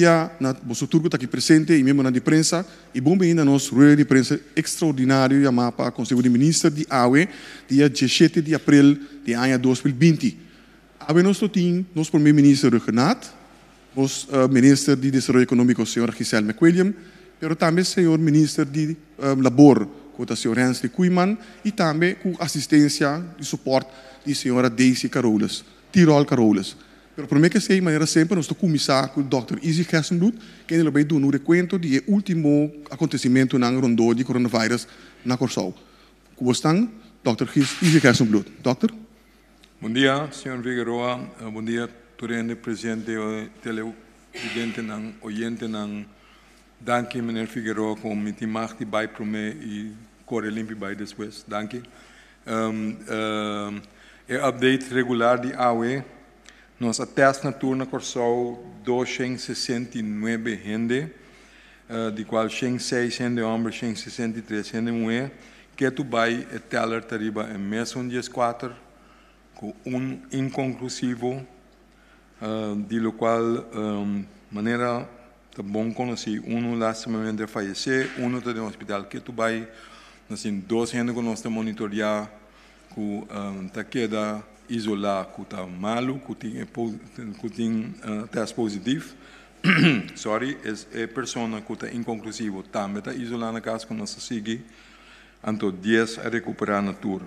dia, na nosso turco está aqui presente, e mesmo na de prensa, e bom bem na nossa rueda de prensa extraordinário, e a mapa, Conselho de Ministro de AUE, dia 17 de abril de ano 2020. AUE nós temos, nosso primeiro-ministro Renato, nosso ministro de Desenvolvimento Econômico, o senhor Giselle McWilliam, mas também o senhor ministro de Labor, o senhor Hensley Koeman, e também com assistência e suporte da senhora Daisy Carolas, Tirol Carolas. Pero por mim que sei, maneira sempre, nós estamos começar com o Dr. Izzy Gerstenbloed, que ele vai dar um recuento do último acontecimento na rondô de coronavírus na Corsol. Como estão, Dr. Izzy Gerstenbloed? Doctor? Bom dia, senhor Figueroa. Bom dia, turende presidente, televidente, oyente, danke, meneer Figueroa, com me timar de bai para mim e corre limpo bai depois. Danke. Update regular de AUE. Nossa testa na turna Corsol 269 gente, de qual 106 gente homem, 163 gente mulher, que tu vai e teller tariba em mês 4, com inconclusivo, de lo qual maneira tá bom conhecer, lastimamente faleceu, está no hospital que tu vai, assim, 2 gente que nós monitorear, com tá queda isolar, que está malo, que tem teste positivo, sorry, é pessoa que está inconclusivo, também está isolada na casa que nós seguimos, então 10 a recuperar na tour.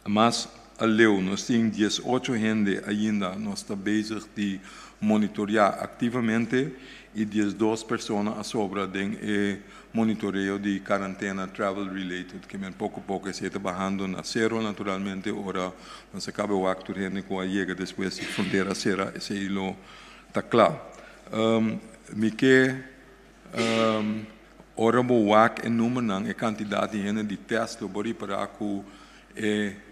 Mas, além, nós temos 18 gente ainda, nós estamos bezig de monitorear ativamente e 12 pessoas a sobra de monitoreio de quarentena travel related, que pouco a pouco se está bajando na zero naturalmente, ora nós acaba o acto de que chega depois de fronteira será esse ilo está claro. Me que ora o ac número não é quantidade de gente de teste para que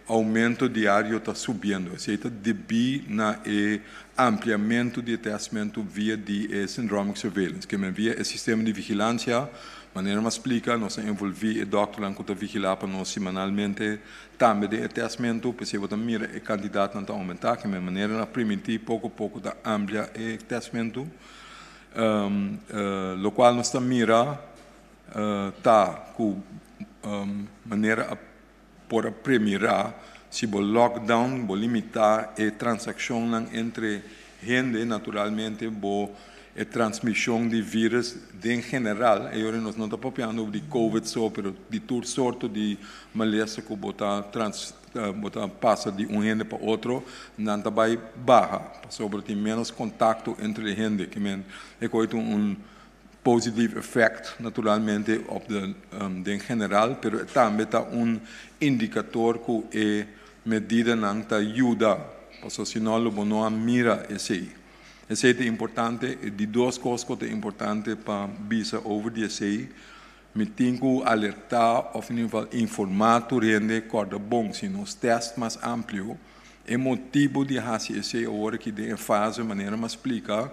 aumento diário está subindo, se está devido na ampliamento de testamento via de syndromic surveillance, que via o sistema de vigilância, maneira mais explica, nós envolvemos o doutor que está vigilar para nós semanalmente, também de testamento, para se você mira o candidato não está aumentar, que maneira primitiva, pouco a pouco está amplia o testamento, lo qual nós está mira, tá com maneira por premirar se o lockdown vou limitar a transação entre gente naturalmente vou a transmissão de vírus em geral eu nós não estamos falando de COVID só pero de toda sorte de maleza que botar passa de gente para outro não está vai barra sobre tem menos contato entre gente que é coisa positive effect naturalmente op de geral, pero também está indicador que medida não te ajuda, porque senão não mira esse. Esse é importante, de 2 coisas que é importante para visa over esse, me tenho alertar ou informar o rende corda bom, se nos testes mais amplo, é motivo de fazer esse hora que de fase maneira mais explica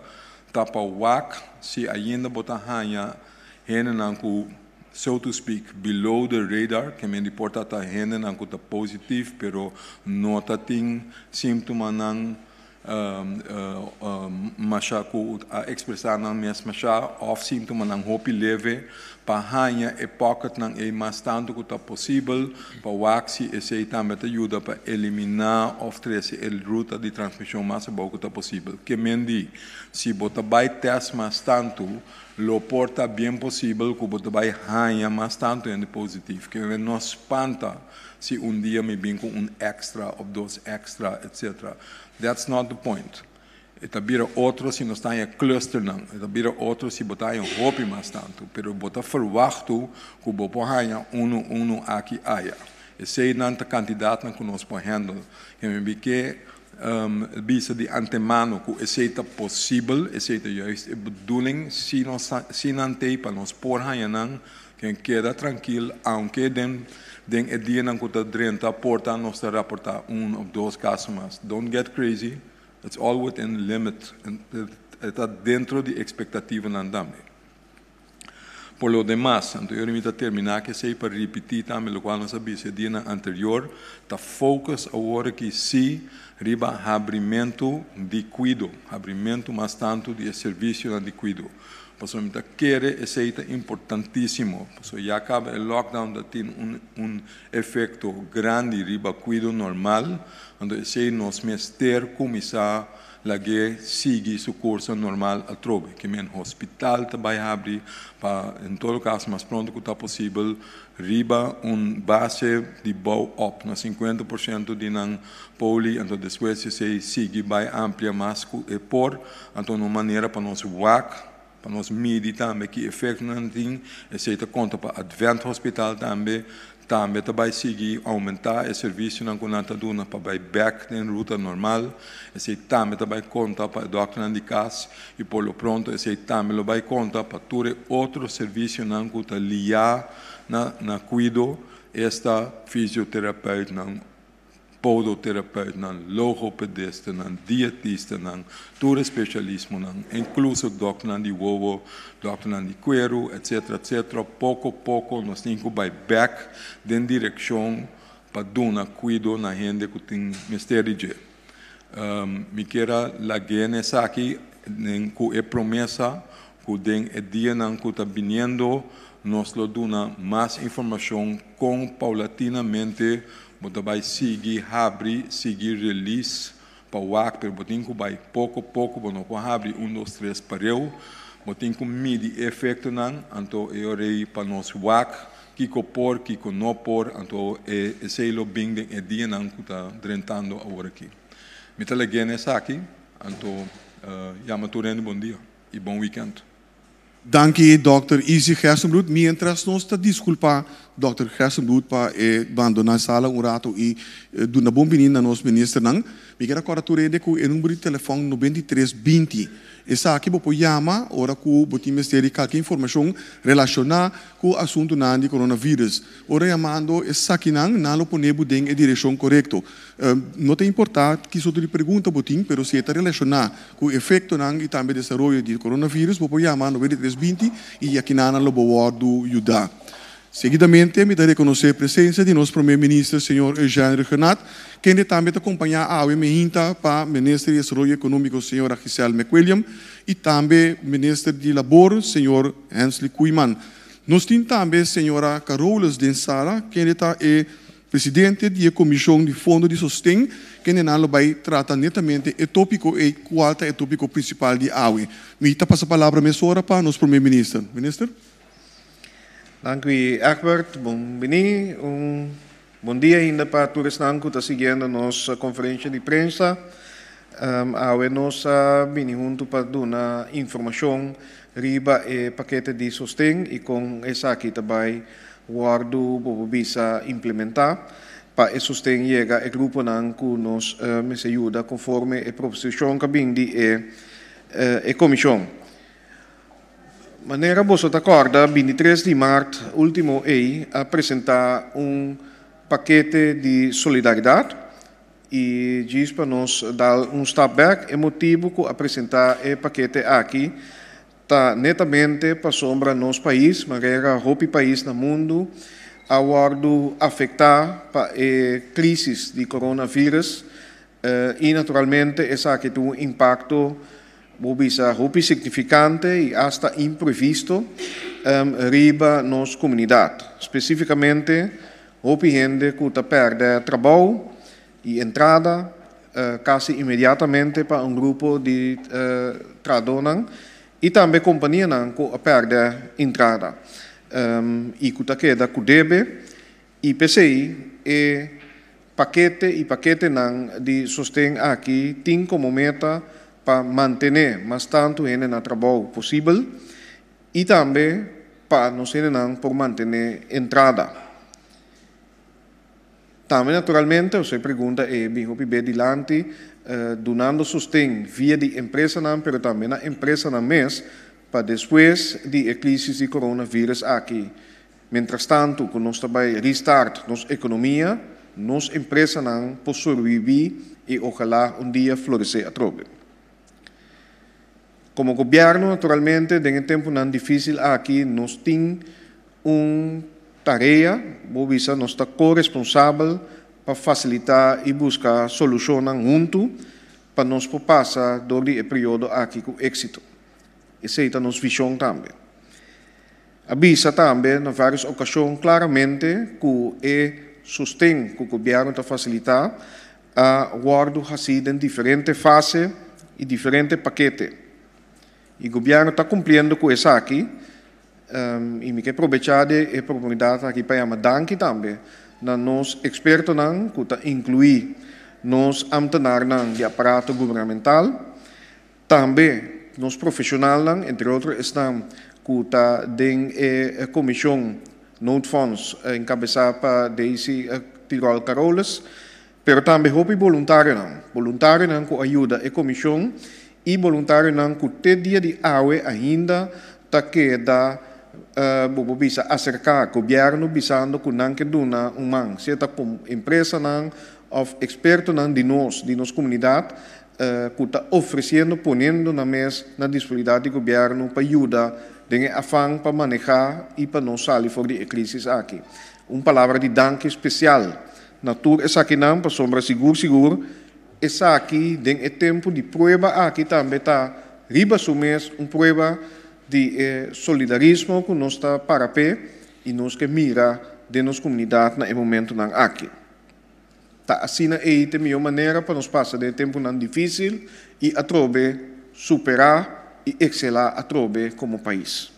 tapa wak se ainda botar hanha hene nanku so to speak below the radar que me importa ta hene nanku ta positive pero nota ting sintoma nang machaku a expressar nang mes macha of sintoma nang hopi leve pa hanha e pocket nang e mas tanto que tá possível pa wak se esse também te ajuda para eliminar of trece el ruta de transmissão mais boa que tá possível que mendi se bota vai teste mais tanto lo porta bem possível que bota vai hanha mais tanto em positivo que não espanta se dia me vem com extra ou 2 extra etc. That's not the point. Eta bira outro se não está em cluster não. Eta bira outro se botar em hopi mais tanto. Pero botar verwachten que bopo hanha aqui aya. Esse não é candidato não que nós podemos que me que bisa de antemano que esse é possível, esse é juist a bedoeling se não tem para nós por hanha não que queda tranquilo, aunque den dia não que está drenta porta nós reportar ou 2 casos mas don't get crazy. It's all within limit. Está dentro de expectativa na andame. Por lo demás, então eu limito a terminar que sei para repetir também o qual nós sabíamos no dia anterior, tá focus agora que sim, riba abrimento de cuido, abrimento mais tanto de serviço de cuido. Por isso, eu quero esse é importantíssimo. Por isso, já acaba o lockdown, tem efeito grande riba cuido normal, onde esse nosso mestre começar a seguir seu curso normal a trobe, que o hospital também abre para, em todo caso, mais pronto que está possível, riba base de bau up, na 50% de não poli, então depois se sigue vai amplia mais por, então uma maneira para nós WAC, para nós medir também que efeito não tem, esse conta para Advent Hospital também vai seguir aumentar o serviço na conta duna para vai back na ruta normal, esse também vai conta para o doctor de casa e por lo pronto esse também vai conta para todo outro serviço na conta liar na cuido esta fisioterapeuta na podoterapeuta, logopedista, dietista, todo especialismo, incluso doctor de ovo, doctor de cuero, etc. Pouco a pouco nós temos que ir back na direção para dar cuidado na gente que tem mistério. Me quero lagar nessa aqui, com a promessa que tem o dia que está vindo, nós damos mais informação paulatinamente. Você vai seguir abrir, seguir release para o WAC, mas você vai pouco a pouco, você vai abrir 1, 2, 3 para eu, você vai medir efeito não, então eu irei para nosso WAC, que por, que não por, então esse é o bem de dia não que está drentando agora aqui. Me teleguei nessa aqui, então chama tudo bom dia e bom weekend. Danke, Dr. Easy Gersenbloed. Mientras nos te disculpa, Dr. Gersenbloed, para abandonar a sala rato e do na bom menino nosso ministro não. Me quero agora tu rede com o número de telefone 9320. Essa aqui vou chamar, ora que o ministério qualquer informação relacionada com o assunto de coronavírus. Ora chamando essa aqui não lo ponemos em direção correta. Não tem importância que só te pergunta botim, pero se está relacionado com o efeito e também o desenvolvimento do coronavírus, vou chamar 9320 e aqui não lo vou ajudar. Seguidamente, me dá reconhecer a presença de nosso primeiro-ministro, senhor Eugênio Renat, que também acompanha a AUMINTA para o ministro de Desenvolvimento Econômico, senhor Giselle McWilliam, e também o ministro de Labor, senhor Hensley Kuiman. Nós temos também a senhora Carolus Densara, que é presidente da Comissão de Fundo de Sustento, que vai tratar netamente o tópico e qual é o tópico principal de AUE. Me passa a palavra para o nosso primeiro-ministro. Ministro? Dank u, Egbert. Bom dia ainda para todos que estão seguindo a nossa conferência de imprensa. Nós vim junto para dar informação riba o paquete de sustento e com essa aqui também guardo para implementar para o sustento chega ao grupo que nos ajuda conforme a proposição que vem da comissão. Maneira você acorda, 23 de março, último apresentar paquete de solidariedade e diz para nós dar step back, é motivo que apresentar o paquete aqui está netamente para sombra nosso país, maneira roupa país no mundo, aguardo afetar para a crise de coronavírus e naturalmente essa aqui tem impacto roupa significante e hasta imprevisto riba nossa comunidade. Especificamente, roupa gente que está perde trabalho e entrada quase imediatamente para grupo de tradonan e também companhia que perde entrada. E que queda com debe e PCI e paquete de sustento aqui tem como meta para manter mais tanto no trabalho possível e também para nós por manter entrada. Também, naturalmente, você pergunta, bem adiante, donando sustento via de empresa, mas também na empresa na mês, para depois da crise de coronavírus aqui. Mientras tanto, que nós também restart nossa economia, nossa empresa não pode sobreviver e ojalá dia florescer a trobe. Como governo, naturalmente, em tempo não difícil aqui, nós temos uma tarefa, nós estamos corresponsáveis para facilitar e buscar soluções juntos para nós passar durante o período aqui com êxito. Essa é a nossa visão também. Avisa também, em várias ocasiões, claramente, que o sustento que o governo está facilitar a guardo assim em diferentes fases e diferentes paquetes. E o governo está cumprindo com isso aqui. E me quero aproveitar a oportunidade aqui para dar também a nós expertos que está incluir nos ambtenares de aparato governamental, também nos profissionais, entre outros, estão que está em a comissão Note Funds encabeçada por Daisy Tirol Carolas, pero também houve voluntários que ajuda a comissão e voluntários que até dia de hoje ainda está queda bisa acercar o governo visando que não que duna se está com empresa ou experto de nossa comunidade que está oferecendo, ponendo na mesa na disponibilidade do governo para ajudar em afã para manejar e para não sair fora da crise aqui. Uma palavra de dank especial. Natura essa aqui não, para sombra seguro. Essa aqui, em tempo de prova aqui também está riba mês uma prova de solidarismo que nós está para pé e nós que mira de nossa comunidade no momento não aqui. Tá assim é a melhor maneira para nós passar de tempo não difícil e a trobe superar e excelar a trobe como país.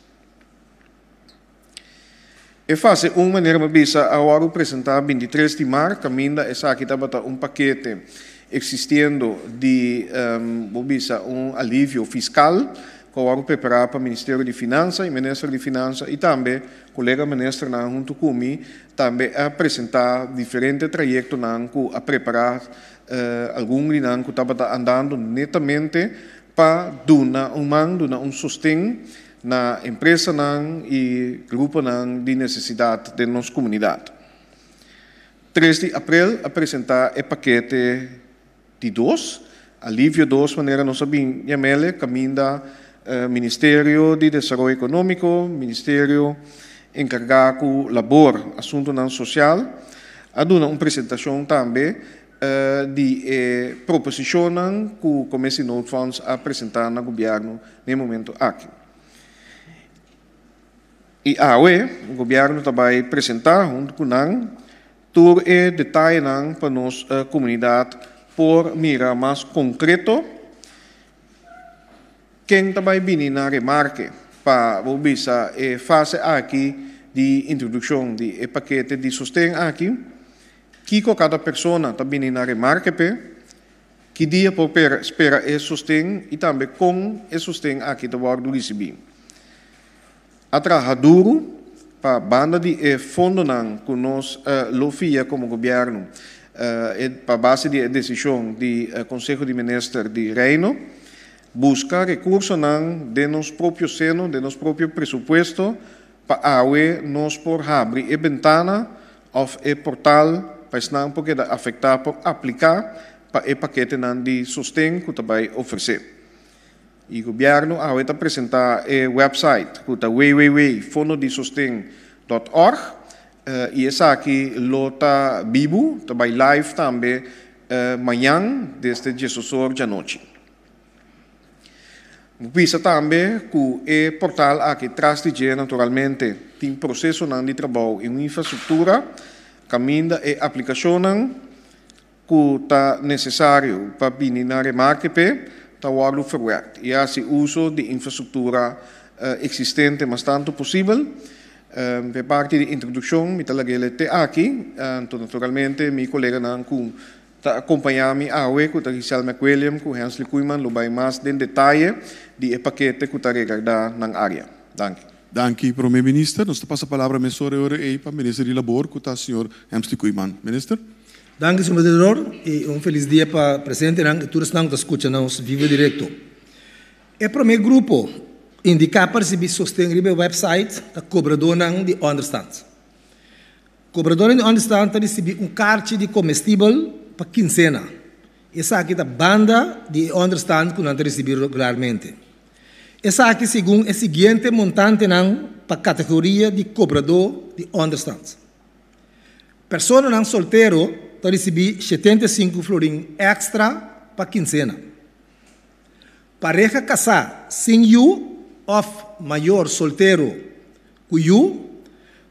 É fácil uma maneira para bisa agora apresentar 23 de março caminda essa aqui estava paquete existindo de alívio fiscal que agora preparar para o Ministério de Finanças e Ministério de Finanças e também o colega ministro junto comigo também apresentar diferentes trajetos a preparar alguns que estava andando netamente para dar um sustento na empresa e grupo de necessidade de nossa comunidade. 3 de abril apresentar o paquete de 2, alívio 2, maneira nós sabemos, caminda Ministério de Desenvolvimento Econômico, Ministério encarregado do labor, assunto social, a dar uma apresentação também de proposição que o Comissão Note Funds apresentar no governo no momento aqui. E o governo também apresentar junto com todo o detalhe para nossa comunidade por mirar mais concreto quem também vem na remarque para bisa a fase aqui de introdução de paquete de sustento aqui que cada pessoa também na remarque que dia por espera o sustento e também com o sustento aqui do guardo receber. A trabalhar duro para a banda de fundo que nós lofia como governo para a base de decisão do Conselho de Ministros de Reino buscar recursos de nosso próprio seno, de nosso próprio presupuesto para nós por abrir a ventana ou o portal para não porque afetar por aplicar para o paquete de sustento que também oferecer. E o governo está apresentar o website que é www.fondodesustento.org e essa aqui está vivo, também live também amanhã desde 16 horas da noite. Visa também que o portal aqui traz de naturalmente tem processo de trabalho em infraestrutura, caminho e aplicação que está necessário para vir na remarque está o verwerkt. E assim uso de infraestrutura existente mas tanto possível. Per parte de introdução, me talagele aqui, naturalmente, meu colega está acompanhando a que está Giselle McWilliam, com Hensley Koeman, vai mais em detalhe de paquete que está regardado na área. Danke. Danke, Primeiro-Ministro. Nós passamos a palavra para o Ministro de Labor, que está o Sr. Hensley Koeman. Ministro. Danke, Sr. Moderador, e feliz dia para o Presidente e todos que escutam nos vivo direto. O primeiro grupo indica para receber sustento no website da cobrador de Understand. Cobrador de Understand recebe carte de comestível para quincena. Essa aqui é a banda de Understand que não recebe regularmente. Essa aqui, segundo o seguinte montante para a categoria de cobrador de understands. Pessoa não solteiro está receber 75 florim extra para quincena. Pareja casar sem you of maior solteiro com you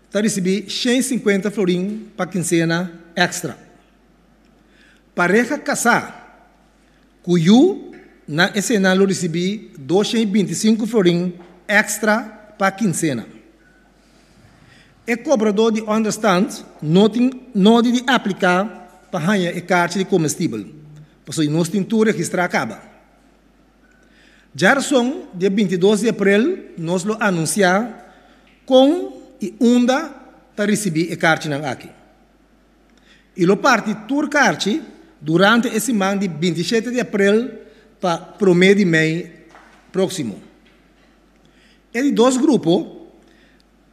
está receber 150 florim para quincena extra. Pareja casar com you na escena lo recebi 225 florim extra para quincena. O cobrador de understand não de aplicar para ganhar a carta de comestível, porque nós temos que registrar acaba. Já são dia 22 de abril nós lo anunciar com e onda para receber a carta aqui. E lo parte tour carta durante esse mês de 27 de abril para o mês de maio próximo. É de dois grupos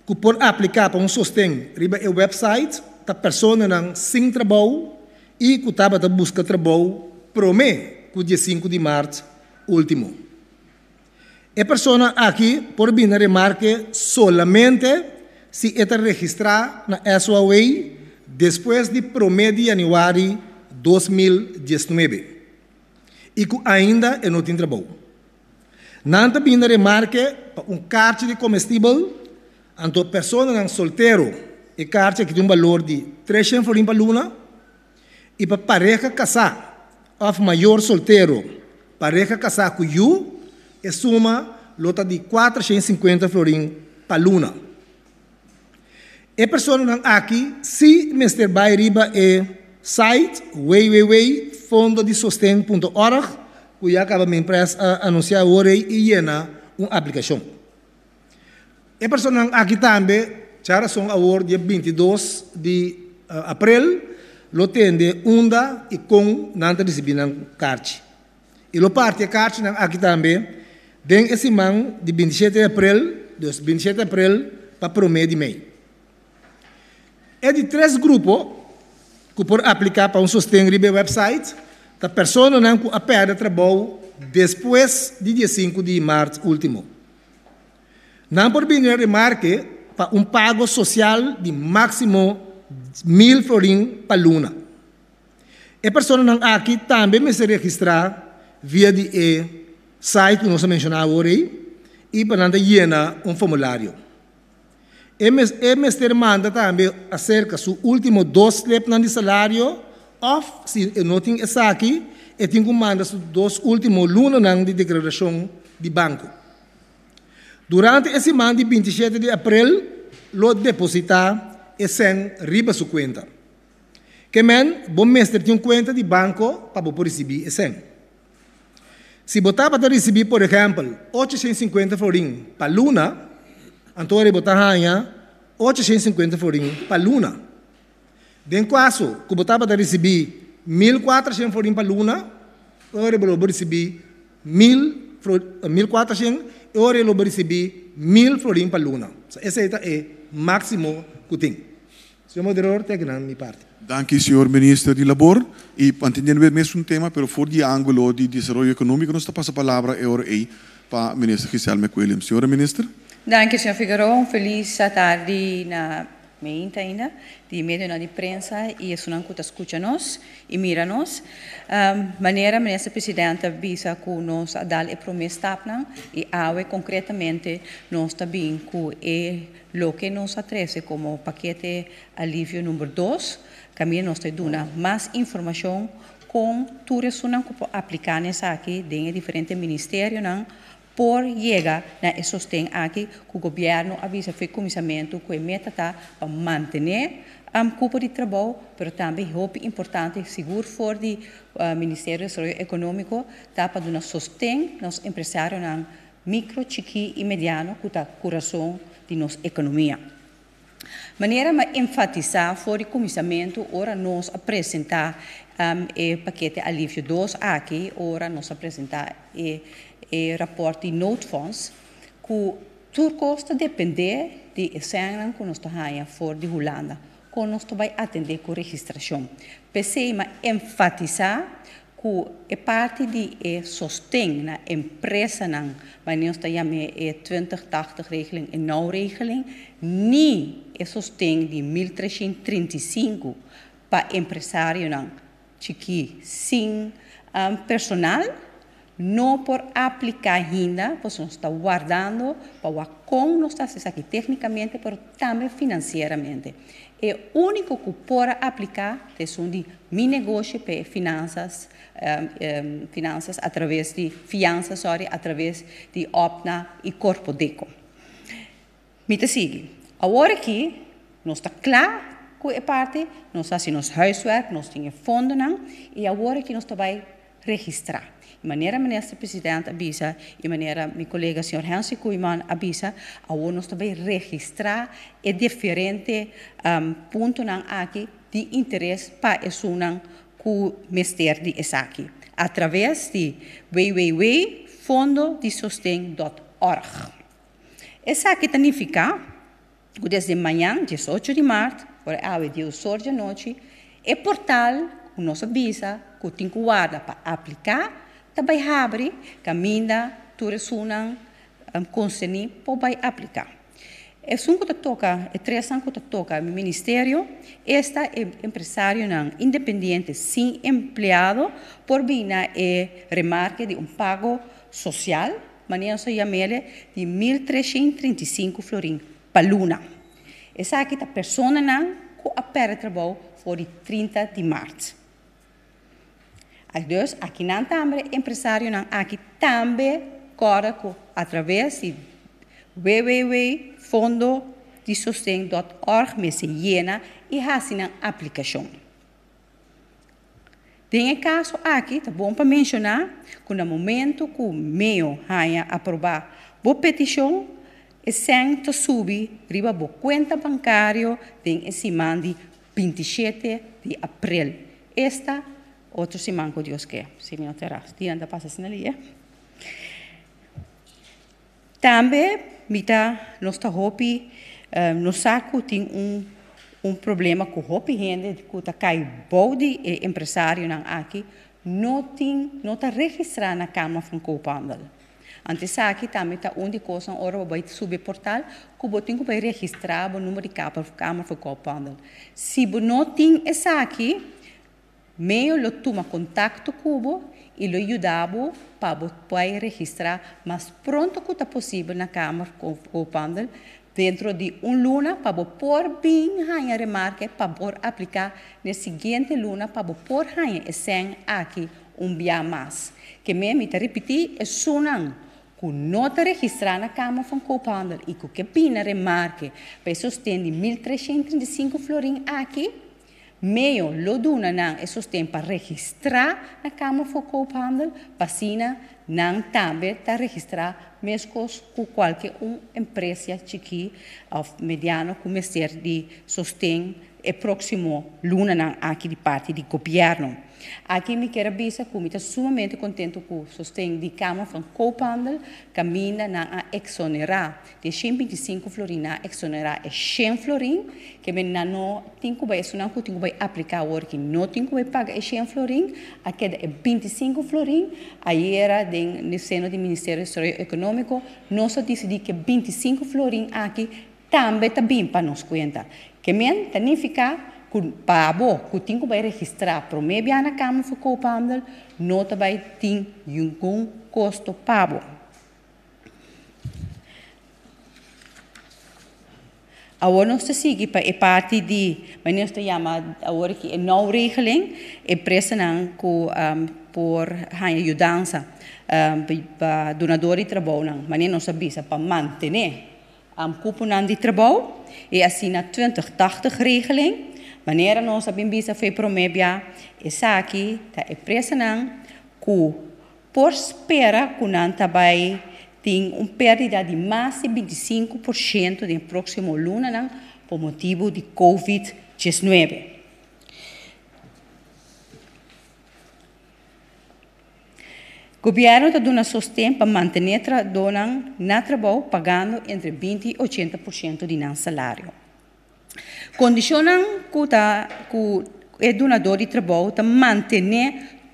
que pode aplicar para sostém riba o website da pessoa não sem trabalho e que estava a buscar trabalho para o mês, o dia 5 de março último. A pessoa aqui pode vir a remarcar solamente se está registrada na SOA depois de 1 de janeiro 2019 e que ainda não tem trabalho. Não está vindo a remarcar para carta de comestível. Então, a pessoa não solteiro e carta que tem valor de 300 florim para luna e para pareja casar, of maior solteiro, pareja casar com you, e suma lota de 450 florim para luna. A pessoa não aqui, se Mr. Bay riba é site www.fondodesostém.org, que já acaba minha empresa anunciar agora e llena uma aplicação. A pessoa aqui também, já são agora dia 22 de abril, lo tende onda e com nanta recebendo carta. E lo parte a carta aqui também, den esse mês de 27 de abril, dos 27 de abril para o mês de maio. É de 3 grupos que pode aplicar para sostém ribe website, da pessoa não a perde trabalho depois de dia 5 de março último. Não pode vir a remarque para pago social de máximo 1.000 florim para luna. A pessoa não aqui também me se registrar via de site que nós mencionamos agora e para não llenar formulário. E me manda também acerca do último 2 sleps de salário ou se não tem essa aqui, eu tenho que mandar os 2 últimos lunas de declaração de banco. Durante esse mês de 27 de abril, lo depositar e sem riba sua conta. Que men, bom mestre tem conta de banco para poder receber e sem. Se botar para receber, por exemplo, 850 florim para luna, então ele botar ganha 850 florim para luna. Den caso, que botar para receber 1.400 florim para luna, ele vai receber 1.400 ora ele vai receber 1.000 florim para luna. Esse é o máximo que tem. Senhor moderador, tem que minha parte. Danke, senhor ministro de Labor. E entendendo bem mesmo tema, pero for de ângulo de desenvolvimento econômico, nós passa a palavra agora aí para o ministro Giselle McWilliams. Senhora ministra. Danke, senhor Figueroa. Feliz tarde na meia ainda, de meio de prensa e isso não que escuta-nos e mira-nos. Maneira, ministra presidenta, visa que nós dar a promessa e awe concretamente nós também que o que nos atrese como paquete alívio número 2, caminho nós te dona mais informação com tudo isso que aplicar nessa aqui em diferentes ministérios por chegar na sostém aqui que o governo avisa foi comissamento que meta para manter cupo de trabalho, mas também é importante seguro for de Ministério do Desenvolvimento Econômico para dar sostém aos empresários micro, chiqui e mediano que está coração de nossa economia. Maneira de enfatizar for de comissamento, ora nós apresentar o paquete alívio 2 aqui, ora nós apresentar e rapporto de note funds que tudo custa depender de exame que nós estamos fora de Holanda, que nós vai atender com registração. Pensei em enfatizar que que parte de sostén na empresa nang, wanneer ons chama 2080 regeling en nou regeling, ni sostén de 1335 para empresário nang, chiqui, sin personal, não por aplicar ainda, pois nós está guardando para o com nós está aqui tecnicamente, mas também financeiramente. O único que pode aplicar é um de meu negócio para finanças, finanças através de fianças, através de OPNA e Corpo DECO. Mita sigue. Agora aqui, nós está claro que é parte, nós fazemos huiswerk, nós temos fundo não, e agora aqui nós vai registrar. De maneira minister presidente avisa, de maneira meu colega senhor Hansi Koeman avisa, agora nós também registrar e diferente ponto não aqui de interesse para esse não que o ministério de aqui, através de www.fondodesostém.org. Essa aqui significa que desde amanhã, 18 de março, por às 10 horas da noite, é portal que nos avisa que tem que guardar para aplicar, também abre caminho turesunang conseni para aplicar. É que toca, é três anos que toca no ministério, esta é empresário não independente sem empregado por vir remarque de pago social, maneira se chama ele de 1335 florim para luna. Essa aqui a pessoa não que apere trabalho for de 30 de março. Dus, aqui não também, empresário não, aqui também corre através de www.fondodesostém.org, me se llena e assina a aplicação. Tem caso aqui, tá bom para mencionar, que no momento que o meio haya aprovar a petição, é sempre subir riba a conta bancária tem esse de 27 de abril. Esta outro semana que Deus quer, se me alterar. Dia anda passa assim ali, Também, nós está hopi, no saco tem problema com hopi gente que está cai bode empresário não aqui, não está registrado na Câmara Franco-Pandal. Antes aqui também está onde coisa ora vai subir portal, que você tem que registrar o número de Câmara Franco-Pandal. Se você não tem essa aqui, meio lo toma contato com e lo ajudava para poder registrar mais pronto que é possível na Câmara Franco-Pandal dentro de luna para pôr bem a remarca para poder aplicar na seguinte luna para pôr a sem aqui dia mais. Que me repetir é sunang que não está registrado na Câmara Franco-Pandal e que pina remarque para sustentar 1335 florim aqui meio lo duna nang e sostém para registrar na Câmara Franco-Pandal, pasina nang também está registrar mesmo com qualquer empresa chiqui ou mediano que ministério de sostém é próximo luna nang aqui de parte do governo. Aqui me quero avisar que eu estou sumamente contente com o sostém de Câmara Franco-Pandal, caminha na exonerar de 125 florim na exonerar é 100 florim, que me não tem que vai isso não que tem que aplicar agora que não tem que vai pagar 100 florim, aqui é 25 florim, aí era no seno do Ministério Econômico, nós decidimos que 25 florim aqui também está bem para nos conta, que me significa Pabo, que tem que registrar para o meio na Câmara Franco-Pandal, não vai ter nenhum custo pago. Agora nós seguimos para a parte de, mas nós chamamos agora que é não regeling, empresa não por ajudança para donador de trabalho não, mas nós sabemos para manter cupom de trabalho e assim na 2080 regeling. Maneira nós sabemos que foi promessa essa aqui a empresa não que por espera que não também tem perda de mais de 25% no próximo luna não por motivo de COVID-19. O governo está dando sustento para manter na trabalho pagando entre 20% e 80% de nosso salário. Condicionam que o donador de trabalho manter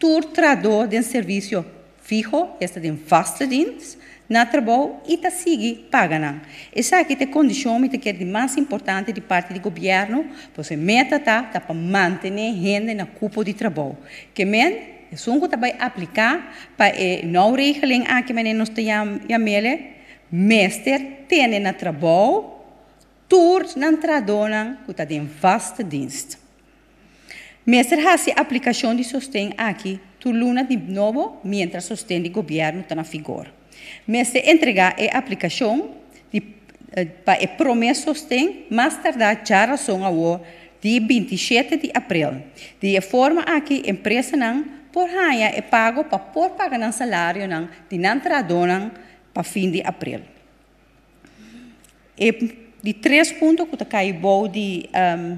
tur trador de serviço fijo, esta de vaste dienst, na trabalho e ta sigue pagando. Essa aqui é a condição que é mais importante de parte do governo, porque a meta está para manter gente na cupo de trabalho. Que men, é só que vai aplicar para a nova regeling aqui que nós chamamos, meester tem na trabalho, tur na tradona que está em vaste dienst. Meester has a aplicação de sostém aqui, tu luna de novo, mientras sostém do governo está na vigor. Meester entregar a aplicação para a promessa sostém, mais tardar já razão ao dia 27 de abril. De forma aqui, a empresa não por ganhar é pago para por pagar o salário não de não tradona para fim de abril. E de 3 pontos que cai bom do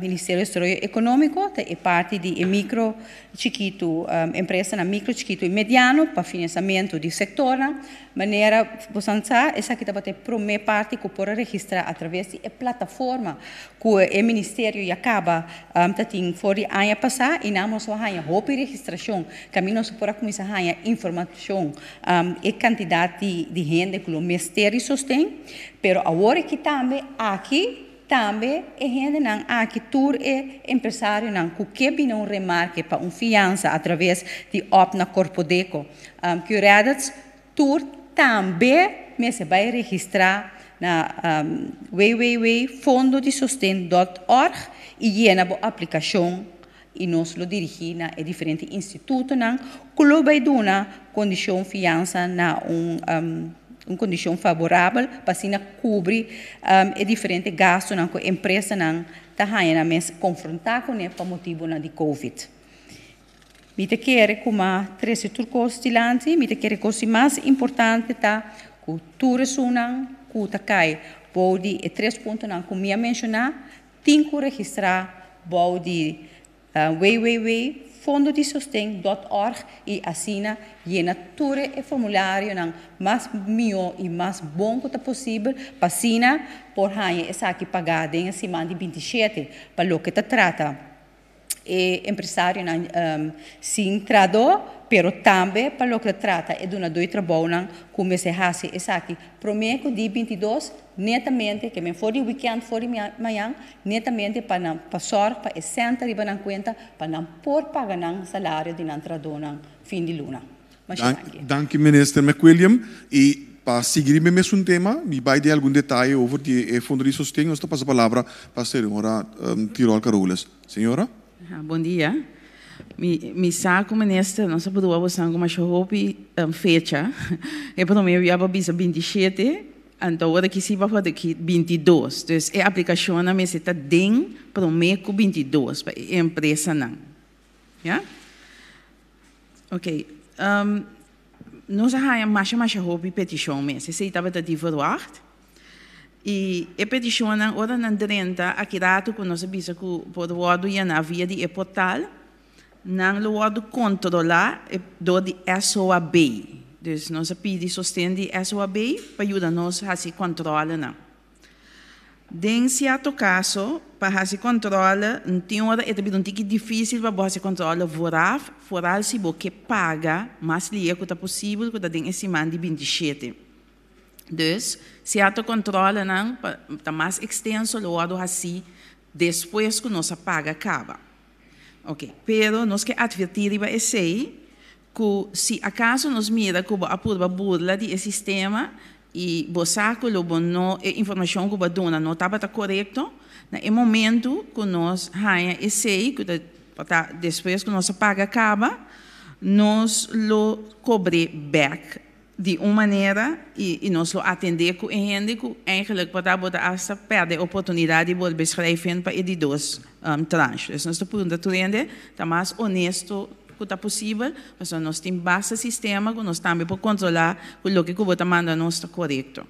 Ministério do Desenvolvimento Econômico, é parte de micro, chiquito, empresa na micro, chiquito e mediano para financiamento do setor. Maneira, você sabe, essa aqui vai ter a primeira parte que pode registrar através da plataforma que o Ministério acaba de for de ano passado e não só a roupa e registração, caminho só para começar a informação e quantidade de gente que o Ministério sustém, pero agora que também aqui também é gente não aqui tur é empresário não que não remarque para fiança através de opna corpodeco que redados tur também se vai registrar na www.fondodesostém.org e llena a aplicação e nós lo dirigimos a diferentes institutos que vai dar uma condição fiança na uma condição favorável para se cobrir diferentes gastos que a empresa está confrontar com ele por motivo de Covid. Me te quer como três turcos tilante, me te quer coisa mais importante tá que turismo que tá cai, pode 3 pontos que me mencionar, tem que registrar pode www.fondodesostém.org e assina llena todo o formulário mais melhor e mais bom que possível para assina por ganhar essa aqui pagada em semana de 27 para o que te trata. Empresário sim trador, pero também para o que trata é de uma dois trabalhos como se faz essa aqui prometo de 22 netamente que me for de weekend for de manhã netamente para passar para senta riba na conta para não por pagar salário de trador fim de luna. Dank u minister McWilliam e para seguir o mesmo tema, me vai dar algum detalhe sobre o Fundo de Sustento. Eu estou passando a palavra para a senhora Tirol Carolas. Senhora? Bom dia. Mi saco ministro, nós podemos usar uma chave fecha. É para mim eu ia para 27, então agora que se vai fazer aqui 22. Então a aplicação na mesa está dentro para o mês 22 para a empresa não. Já? Ok. Nós já mais chave petição mesmo. Se estava de divulgar. E a petição ora na direta aqui dato que nós sabemos que pode word na via de portal não lo word controlar do de SOAB. Dus nós pedimos sustento de SOAB para ajudar nós a se controlar não. Em certo caso para se controlar tem hora é também um pouco difícil para se controlar foral se você paga mais líquido que possível que tem esse man de 27. Dus, se a controla não está mais extenso, logo assim, depois que nossa paga acaba. Ok, pero nós que advertir para esse que se acaso nós mira que a pura burla de sistema e você que a informação que dona não estava correto, no momento que nós ganha esse que depois que nossa paga acaba, nós lo cobre back de uma maneira e nós lo atender com gente que eigenlijk pode perder a oportunidade de voltar beschrijven para de dois tranches. Nós estamos procurando estar mais honesto que está possível, mas nós temos base sistema que nós também podemos controlar que o que o está mandando não está correto.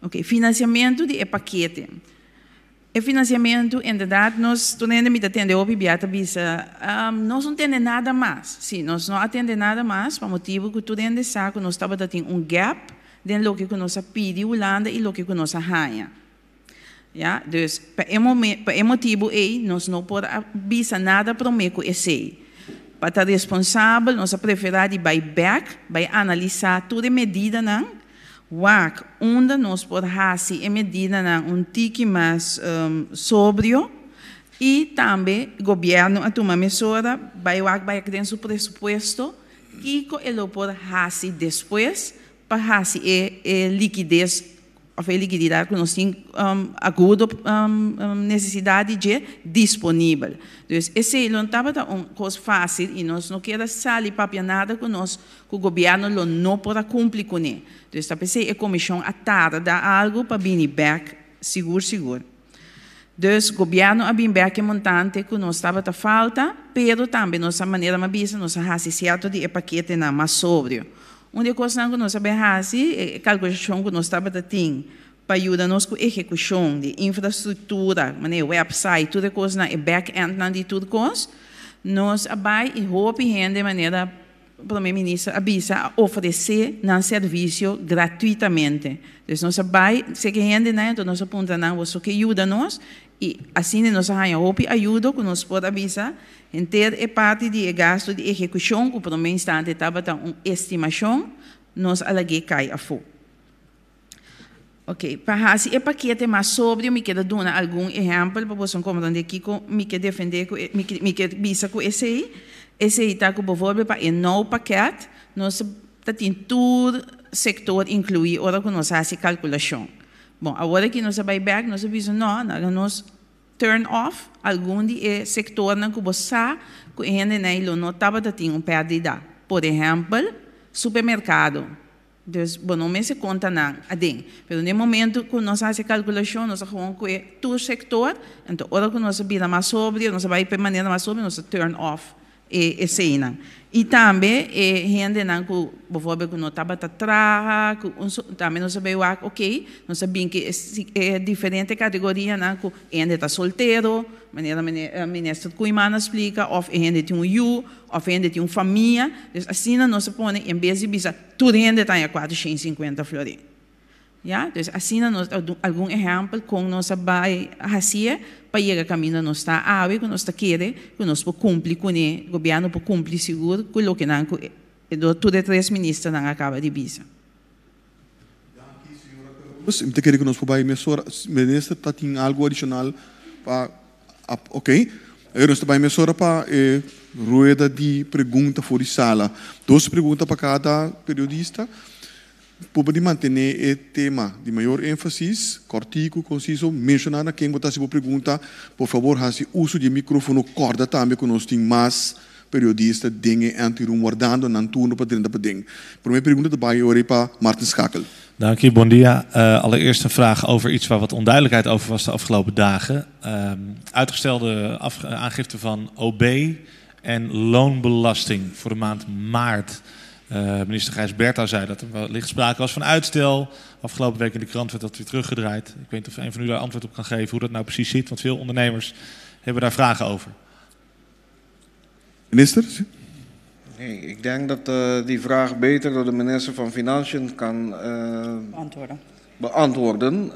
Ok, financiamento de paquete. O financiamento, em verdade, nós estamos atendendo ao Bibiata Bisa, nós não temos nada mais. Sim, nós não atendemos nada mais, por motivo que tudo ainda sabe que nós estamos tendo gap dentro do que nós pedimos Holanda e do que nós ganhamos. Ja, dus por motivo aí, nós não podemos avisar nada para o meio esse. para estar responsável, nós preferimos vai back, vai analisar toda medida não, onde nós podemos fazer medida não tique mais sóbrio e também o governo a tomar mesura vai criar seu pressuposto que ele pode fazer depois para fazer liquidez ou a liquididade que nós temos agudo necessidade de disponível. Então, esse não estava uma coisa fácil e nós não queremos sair para nada que o governo não pode cumprir com ele. Então, a comissão a tarda algo para vir back seguro. Então, o governo a vir back montante que nós estava a falta, mas também nossa maneira de nós fazemos certo de paquete mais sóbrio. Uma coisa que nós sabemos fazer é calculação que nós estamos a ter para ajudar-nos com a execução de infraestrutura, website, toda coisa, é back-end de tudo coisa. Nós vai e roupa e de maneira, o primeiro-ministro avisa, oferecer um serviço gratuitamente. Então, nós vai, se que rende, então nós apontamos você que ajuda-nos e assim nós roupa e ajuda que nós podemos avisar em ter a parte de gasto de execução, que por um instante estava uma estimação, nós alaguei cai a fogo. Ok, para fazer o paquete mais sobre, me quero dar algum exemplo para você compreender aqui, me quero defender, me quero dizer que esse aí está com por para o novo paquete, nós temos todo setor incluído, ora que nós fazemos calculação. Bom, agora que nós vai back, nós avisamos, nós turn off algum de setor que você sabe que ainda não estava tendo perda. Por exemplo, supermercado. Então, não me se conta nada, mas no momento que nós fazemos a calculação, nós vamos com todo setor, então, hora que nós vamos mais sobre, nós vamos de maneira mais sobre, nós turn off e cena. E também, gente que, por exemplo, que não estava atrás, também nós sabemos, ok, nós sabemos que é diferente categoria, que ainda está solteiro, maneira a ministra Cuimana explica, ou ainda tem ou ainda tem família, assim nós põe em vez de bisa, tudo ainda está em 450 florins. Yeah? Então, assim nós algum exemplo com nós vai fazer para ir a caminho nós está que nós está querendo, que nós podemos cumprir com o governo para cumprir seguro com o que não todos os três ministros não acaba de bisa. Eu queria que nós podemos ministro está tem algo adicional para ok, eu nós vai mesura para rueda de pergunta fora de sala, 2 perguntas para cada periodista. Para manter o tema de maior ênfase, cortico, conciso, mencionar quem botar se pergunta, por favor, faça uso de microfone corda também, que nós temos mais periodistas dingen anti-room guardando na turno para dentro para ding. Primeira pergunta daarbij hoor para Martin Schakel. Dank u, bon dia. Allereerst een vraag over iets waar wat onduidelijkheid over was de afgelopen dagen. Uitgestelde aangifte van OB en loonbelasting voor de maand maart. Minister Gijs-Berta zei dat er wellicht sprake was van uitstel. Afgelopen week in de krant werd dat weer teruggedraaid. Ik weet niet of een van u daar antwoord op kan geven hoe dat nou precies zit, want veel ondernemers hebben daar vragen over. Minister? Nee, ik denk dat die vraag beter door de minister van Financiën kan beantwoorden.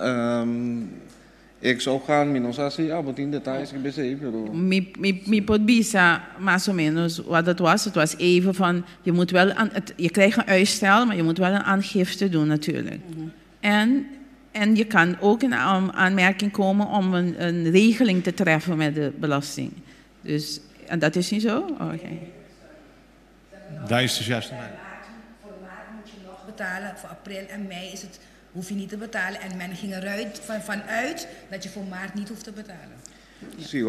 Ik zou gaan, maar in details ik bezig. Mi pot bisa mais ou menos wat het was. Het was even van, je krijgt een uitstel, maar je moet wel een aangifte doen natuurlijk. En je kan ook in aanmerking komen om een regeling te treffen met de belasting. Dus, en dat is niet zo? Okay. Daar is dus juist een voor maart moet je nog betalen, voor april en mei is het, hoef je niet te betalen. En men ging eruit vanuit dat je voor maart niet hoeft te betalen. Sì,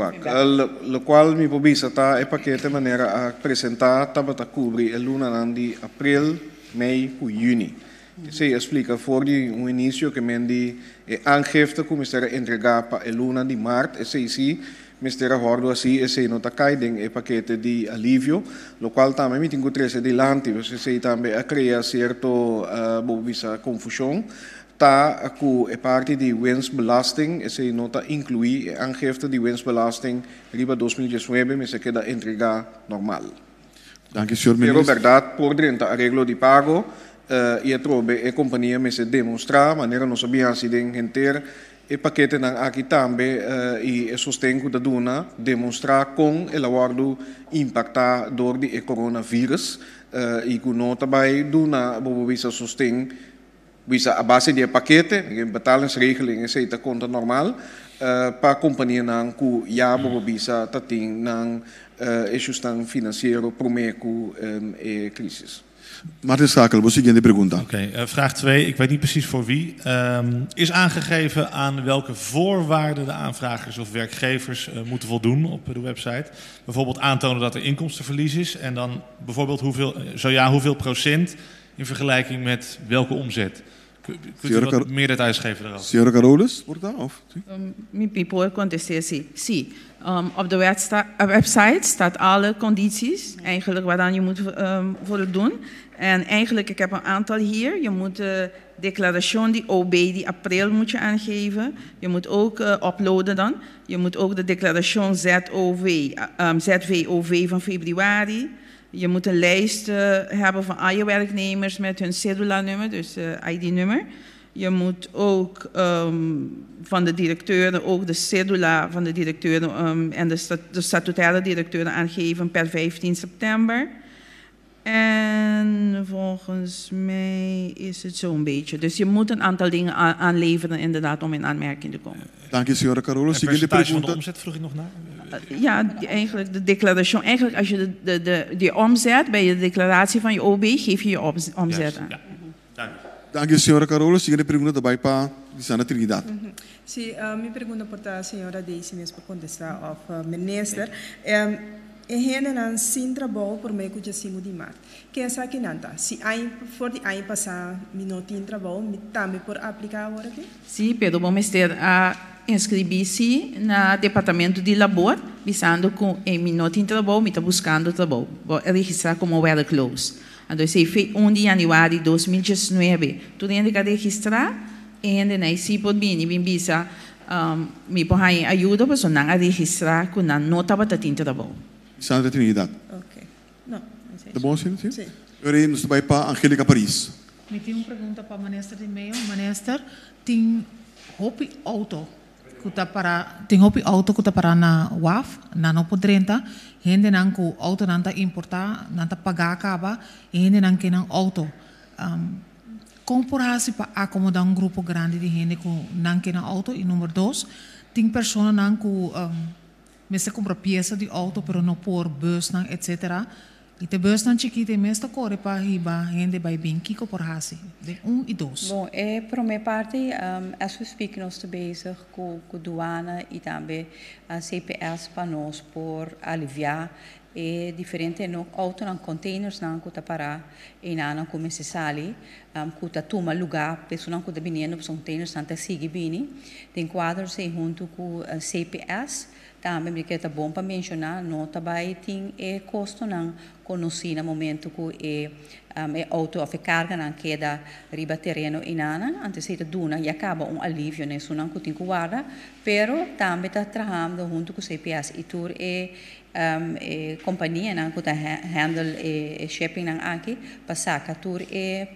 lo qual mi pobisa è pacchetto in maniera a presentare tabata cubri e luna di april, mei e juni. Se explica fuori un inizio che mendi aangifte come stare entregata e luna di maart e se sì Mistera Hordo assim e se nota caidem e paquete de alívio, lo qual também me tenho três adelante, você sei também a criar certo bobisa confusão, tá com a parte de winstbelasting, e se nota incluir a aangifte de winstbelasting riba 2019, mas se queda entregar normal. Dank u, senhor minister. Pero verdade, por dentro arreglo de pago, e a trobe a companhia me se demonstrar, maneira não sabia se den enter E paquete ng aqui também e sostengo da duna demonstrar com el awardo impacta door die coronavírus e com nota bij duna bobo bisa sosteng bisa a base de paquete betalingsregeling is het conta normal para companhia nang ku ja bobo bisa tating nang issues tang financiero promeco e crisis. Martin Schakel, seguinte pergunta. Oké, vraag 2. Ik weet niet precies voor wie. Is aangegeven aan welke voorwaarden de aanvragers of werkgevers moeten voldoen op de website? Bijvoorbeeld aantonen dat er inkomstenverlies is. En dan bijvoorbeeld hoeveel procent in vergelijking met welke omzet? Kunt u wat meer details geven daarover? Senhora Carolus, wordt dat? Of? Mijn people contesteert zie. Op de website staat alle condities eigenlijk waaraan je moet voldoen. En eigenlijk, ik heb een aantal hier. Je moet de declaration die OB die april moet je aangeven. Je moet ook uploaden dan. Je moet ook de declaration ZVOV van februari. Je moet een lijst hebben van al je werknemers met hun cedula-nummer, dus ID-nummer. Je moet ook van de directeuren ook de cedula van de directeuren en de statutaire directeuren aangeven per 15 september. En volgens mij is het zo'n beetje. Dus je moet een aantal dingen aanleveren inderdaad om in aanmerking te komen. Dank je, senhora Carolus. En percentage van de omzet vroeg ik nog naar? Ja, eigenlijk de declaration. Eigenlijk als je die omzet bij je declaratie van je OB geef je je omzet aan. Ja. Dank je. Dank je, senhora Carolus. Seguinte pergunta também para Lisana Trinidad. Sí, mi pregunta para a senhora Daisy mesmo para contestar ao ministro. En dan sin trabalho por meio de cimo de mar. Que é essa que nanta? Se for de ano passado me não tinha trabalho, me também por aplicar agora aqui? Sim, pero vamos ter a inscrever-se no departamento de labor, visando com me não tinha trabalho, me está buscando trabalho, vou registrar como werkloos. Então, se foi 1 de januário de 2019, tu tem que registrar e daí se pode vir, visa me põe ajuda para não registrar com a nota para tinha trabalho. Lisana Trinidad. Ok. Não, De bom, sim? Sim. Agora nos vai para Angélica Paris. Me tem uma pergunta para o ministro de meio. Ministro, tem hopi auto que está para na WAF, na no podrenta, gente não com auto não está importar, não está pagar acaba, e gente não quer auto. Como por assim para acomodar grupo grande de gente com não quer auto e número 2, tem pessoas não com Meste compra peça de auto, pero não por bus, etc. E te bus não chiquita, meste corre para riba, gente vai bem, kiko por hasi, de 1 e 2. Bom, para minha parte, as we speak nós estamos bezig com douana e também a CPS para nós por aliviar diferente no auto não containers não que tá para e não como se sali que tá toma lugar pessoa não que tá vindo para containers não tá sigue bem tem quadro se junto com CPS também porque tá bom para mencionar não também tem custo não conheci no momento que auto of carga não queda riba terreno e nana antes se duna e acaba alívio nisso não que tem que guarda pero também tá trabalhando junto com CPS e tur companhia não que tá handle shipping não aqui passar tur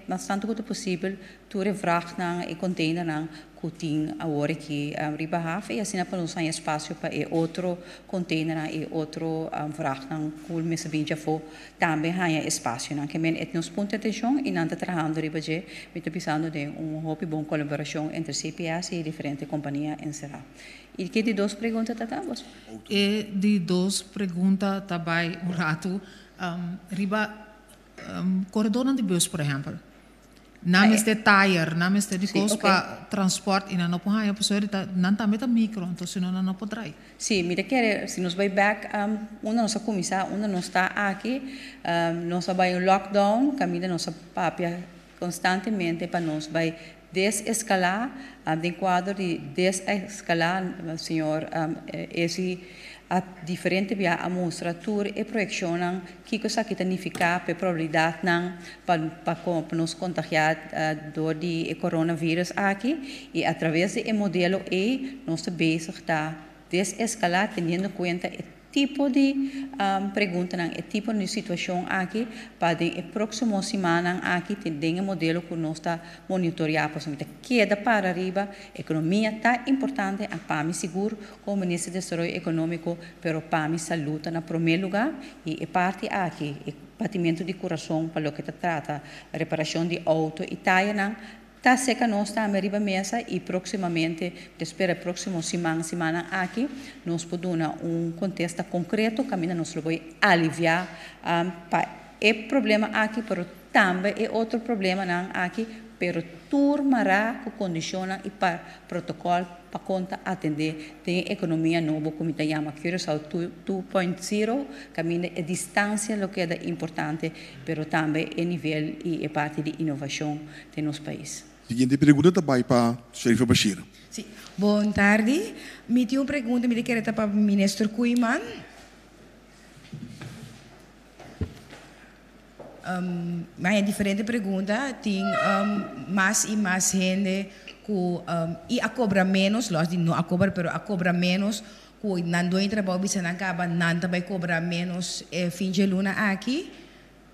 bastante quanto possível tur vracht não e container não que tem agora aqui riba half e assim para nós espaço para outro container e outro vracht não que o mês vinha for também há espaço não que men nos pontos de atenção e não está trabalhando riba je me está pensando de hobby bom colaboração entre CPS e diferentes companhias em geral. E que de 2 perguntas tata vos? E de 2 perguntas também um rato riba corredor de bus por exemplo. Names de tire, names de cost para transporte e não pode a pessoa não também tá micro, então senão não pode trair. Sim, mira que se nos vai back, nossa comissão, não está aqui, nós vai em lockdown, caminha nossa papia constantemente para nós vai desescalar, de quadro de desescalar, senhor, esse a diferente via a mostratura e projeção que cosa que significa a probabilidade para nos contagiar do coronavírus aqui e através do modelo nós bezig está desescalar tendo em conta tipo de pergunta, é tipo de situação aqui, para a próxima semana aqui tem um modelo que nós está monitoreando, para queda para arriba, economia está importante, a PAMI seguro, como Ministro de Desenvolvimento Econômico, pero PAMI saúde na primeiro lugar, e a parte aqui, batimento de coração, para o que trata, reparação de auto, e está seca nós está a mesa e proximamente, espera próximo semana aqui, nós podemos contexto concreto, caminho nós vai aliviar para o problema aqui, mas também é outro problema aqui, pero turmará com condiciona e para protocolo para conta atender tem economia nova como te chama Curaçao 2.0 caminho a distância lo que é importante, pero também é nível e é parte de inovação de nosso país. Seguinte pergunta também para Sherifa Bashir. Sim. Boa tarde. Me tinha uma pergunta, me queria para o Ministro Kuiman. Mas é diferente pergunta. Tem mais e mais gente que a cobra menos, nós não a cobra, pero a cobra menos, que não do trabalho, bisa não acaba, não também cobra menos fim de luna aqui.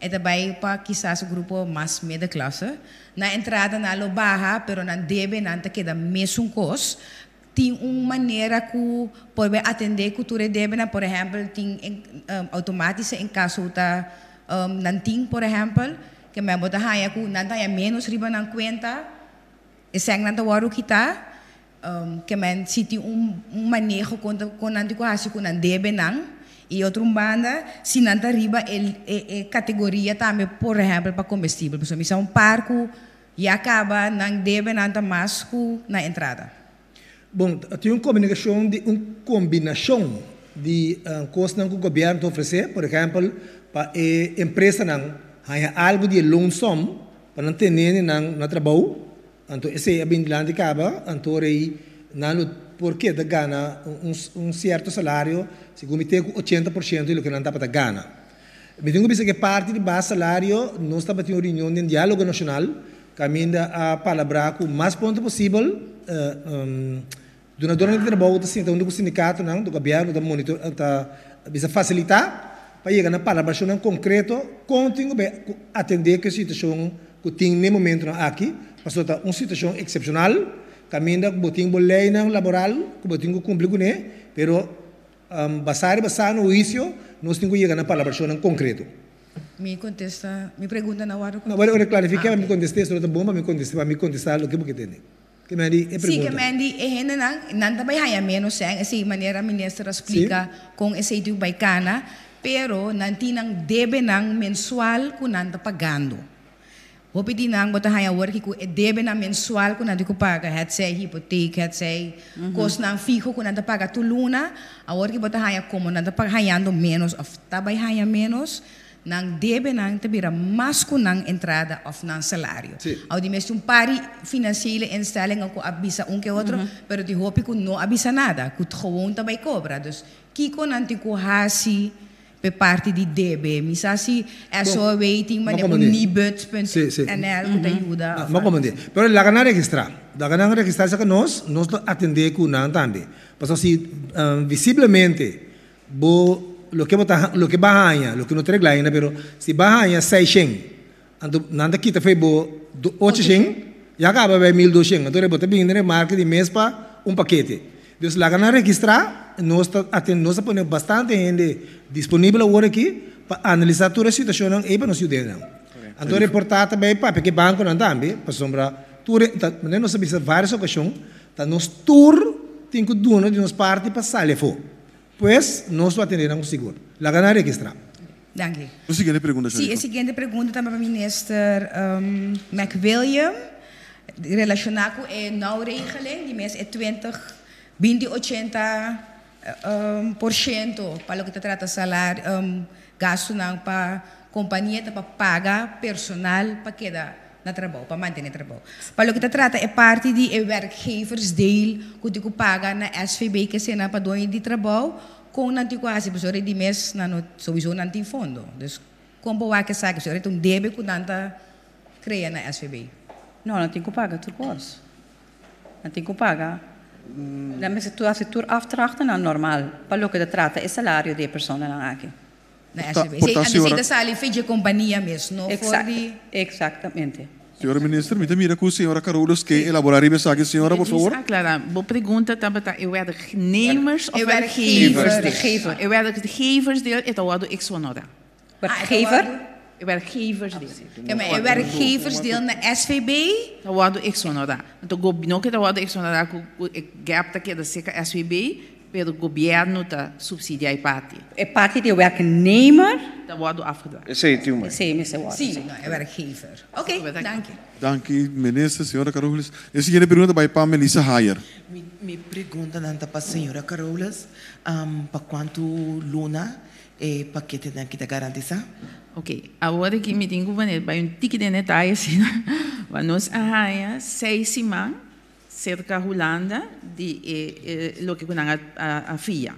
E também para quizás o grupo mais meia classe. Na entrada na lo barra, pero não deve não te queda mesmo cos. Tem uma maneira que pode atender que tu deve, por exemplo, tem automática em caso da não tem, por exemplo, que me bota haya que não tenha menos riba na conta, e se não te waro kita, que me se tem manejo com não te quase que não deve não. E outra banda, se não está riba, categoria também, por exemplo, para combustível. Por exemplo, um parco e acaba, não deve nada mais na entrada. Bom, tem uma combinação de coisas que o governo oferece, por exemplo, para a empresa não há algo de loan sum para não ter no trabalho, então esse é bem grande acaba, então aí não porque da gana certo salário, se comete com 80% do que não está para gana. Me tenho que que parte de base salário, nós estamos tendo uma reunião de diálogo nacional, caminha a palavra com o mais ponto possível, donador de trabalho, então do sindicato, do governo, do monitor, bisa facilitar para chegar na palavra em concreto, continue atender que a situação que tem no momento aqui, passou a uma situação excepcional. Caminda boting boleh nang laboral, boting cumprir com ele, pero basar no juízo, nós temos que chegar na palavra em concreto. Me contesta, me pergunta na hora. Não, vou clarificar, me contestar, só bom para me contestar o que você tem. Que me di, sim, que me di, não também há menos, essa maneira a ministra explica com esse tipo baicana, pero não tem deve nang mensual que não está pagando. Vou pedir não botar haya work que deve na mensual que não te paga, het sei hipoteca, het sei cost não fijo que não te paga tu luna, a work botar haya como não te paga hayando menos, of tabay haya menos, não deve não te vira mais que não entrada of não salário. Ao de mesmo pari financeira instelling que avisa que outro, pero de hope que não avisa nada, que gewoon tabay cobra, dus kiko não te kuhasi parte de DB, misasi SO waiting, mas é unibut.nl que ajuda. Mas como dizer, pero lá na registrar que nós atender com não também, porque se visivelmente lo que bahanha, lo que não tregle ainda, pero se bahanha 600, então nada kita foi 800, já acaba vai 1200, então bota bem na marca de mês para paquete. Então lá na registrar nós temos bastante gente disponível agora aqui para analisar toda a situação e para nos ajudar. Então, reportar também para que banco não também, para sombra, nós sabemos várias ocasiões, que nós tour tem que dono de nossa parte para sair fora. Pois, nós atenderemos seguro. Lá na registrar. Danke. A seguinte pergunta, Sim, a seguinte pergunta também para o Ministro McWilliam, relacionado com a nova regeling, de mês é 20-80% para o que trata salário, gasto para companhia para pagar personal para quedar na trabalho, para manter o trabalho. Para o que trata é parte de werkgeversdeel que tu paga na SVB que se na para dono de trabalho com não te quase pessoa de mês não sowieso não tem fundo. Dus como vai que sabe pessoa então deve que não tá cria na SVB. Não tem que pagar tudo coisa. Não tem que pagar. Dan is het toe, als je toer aftrachten, dan normaal. Para lo que te trata es salario de persona lang aqui. Você sali fez companhia mesmo, Exatamente. Senhora Ministra, me mira com a senhora Carolus que elaborar essa aqui, senhora, por favor. Clara, boa pergunta, tabata, werknemers of werkgevers? Werkgevers deel, het al exonora. Werkgevers deel. Ja, maar werkgevers deel naar SVB? Dat wordt exonora. Então, o governo que wordt exonora, o gap que da seca SVB, pelo governo tá subsidiar parte. É parte de werknemer. Dat wordt afgedragen. Sim, é werkgever. Oké, dank je. Dank u, minister, senhora Carolus. Essa é a pergunta para Melissa Hayer. Me pergunta para a senhora Carolus, para quanto luna é paquete da que garantiza? Ok, agora que me tenho que vai tique de detalhe assim, nós arranha 6 semanas cerca da Holanda de lo que kunang a FIA,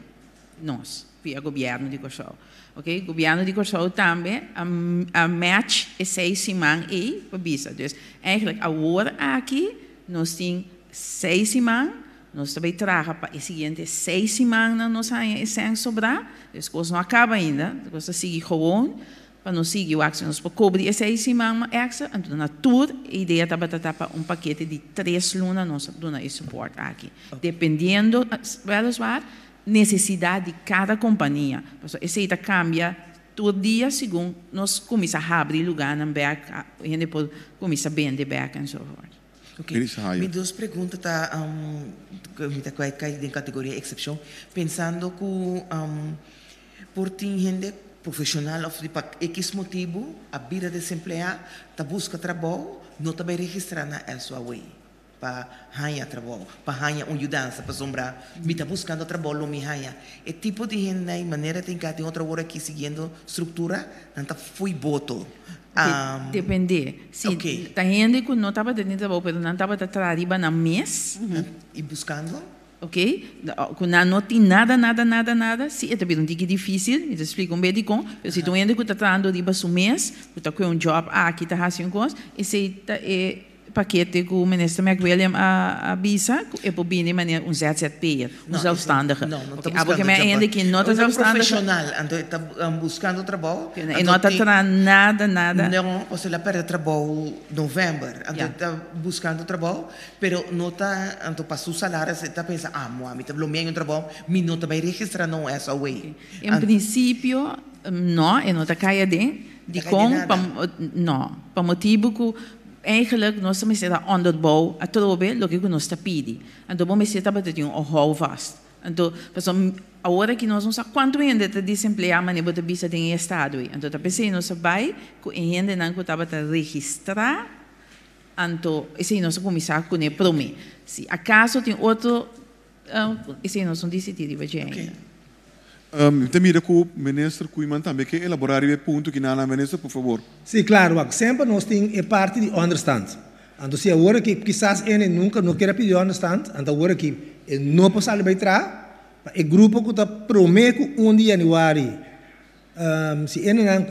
nós, via governo de Kosovo. Ok, governo de Kosovo também a match é 6 semanas e para bisa. Dus eigenlijk agora aqui nós temos 6 semanas. Nós também traga para a seguinte 6 semanas nós ainda sem sobrar. Dus coisa não acaba ainda, coisa seguir gewoon. Para nós seguir o action, nós podemos cobrir 6 semanas extra. Então na tour a ideia tá para paquete de 3 lunas nós damos esse suporte aqui. Dependendo, weliswaar, necessidade de cada companhia. Então essa ideia cambia todo dia segundo nós começamos a abrir lugar na back, a gente pode começar a vender back e so forth. Okay. Me duas perguntas tá em categoria excepção, pensando que por ter gente profissional of de X motivo a vida desempregada tá busca trabalho, não tá bem registrar na SOA para ganhar trabalho, para ganhar ajudança para sombrar, me tá buscando trabalho me ganha. É tipo de gente na maneira tem que ter outra hora aqui seguindo estrutura, não tá fui voto. Depende. Se tá gente que não estava tendo trabalho, mas não estava trabalhando na mês e buscando, ok? Quando não tem nada, se é também um pouco difícil, eu explico bem de como, se tu ainda que está trabalhando de baixo mês, que está com job aqui está fazendo coisas, esse é paquete que o ministro McWilliam avisa, é por bem de maneira ZZP'er, zelfstandige. Não está buscando ainda que não está zelfstandige. Profissional, então está buscando trabalho. E não está trabalhando nada. Não, você lá perde trabalho em novembro, então está buscando trabalho, pero não está, então para o salário, você está pensando, Mohamed, está bloqueando o trabalho, mas não está bem registrado não essa way. Em princípio, não, e não está caia de como, não, para motivo que eigenlijk nós estamos a onderbouw a trobe lo que nós está pedi. Então vamos ser para ter houvast. Então, agora que nós não sabemos quanto ainda está desempregado, mas não está bisa tem estado. Então tá pensei nós vai que ainda não estava a registrar. Então esse nós começar com o prome. Se acaso tem outro, esse nós não decidir vai ainda. Te mira com o ministro Kuiman também que elaborar o ponto que na ministra, por favor. Sim, claro, sempre nós temos a parte de understand. Então se agora que quizás ele nunca não quer pedir understand, então agora que não pode sair para trás, o grupo que está promete 1 de janeiro, se ele não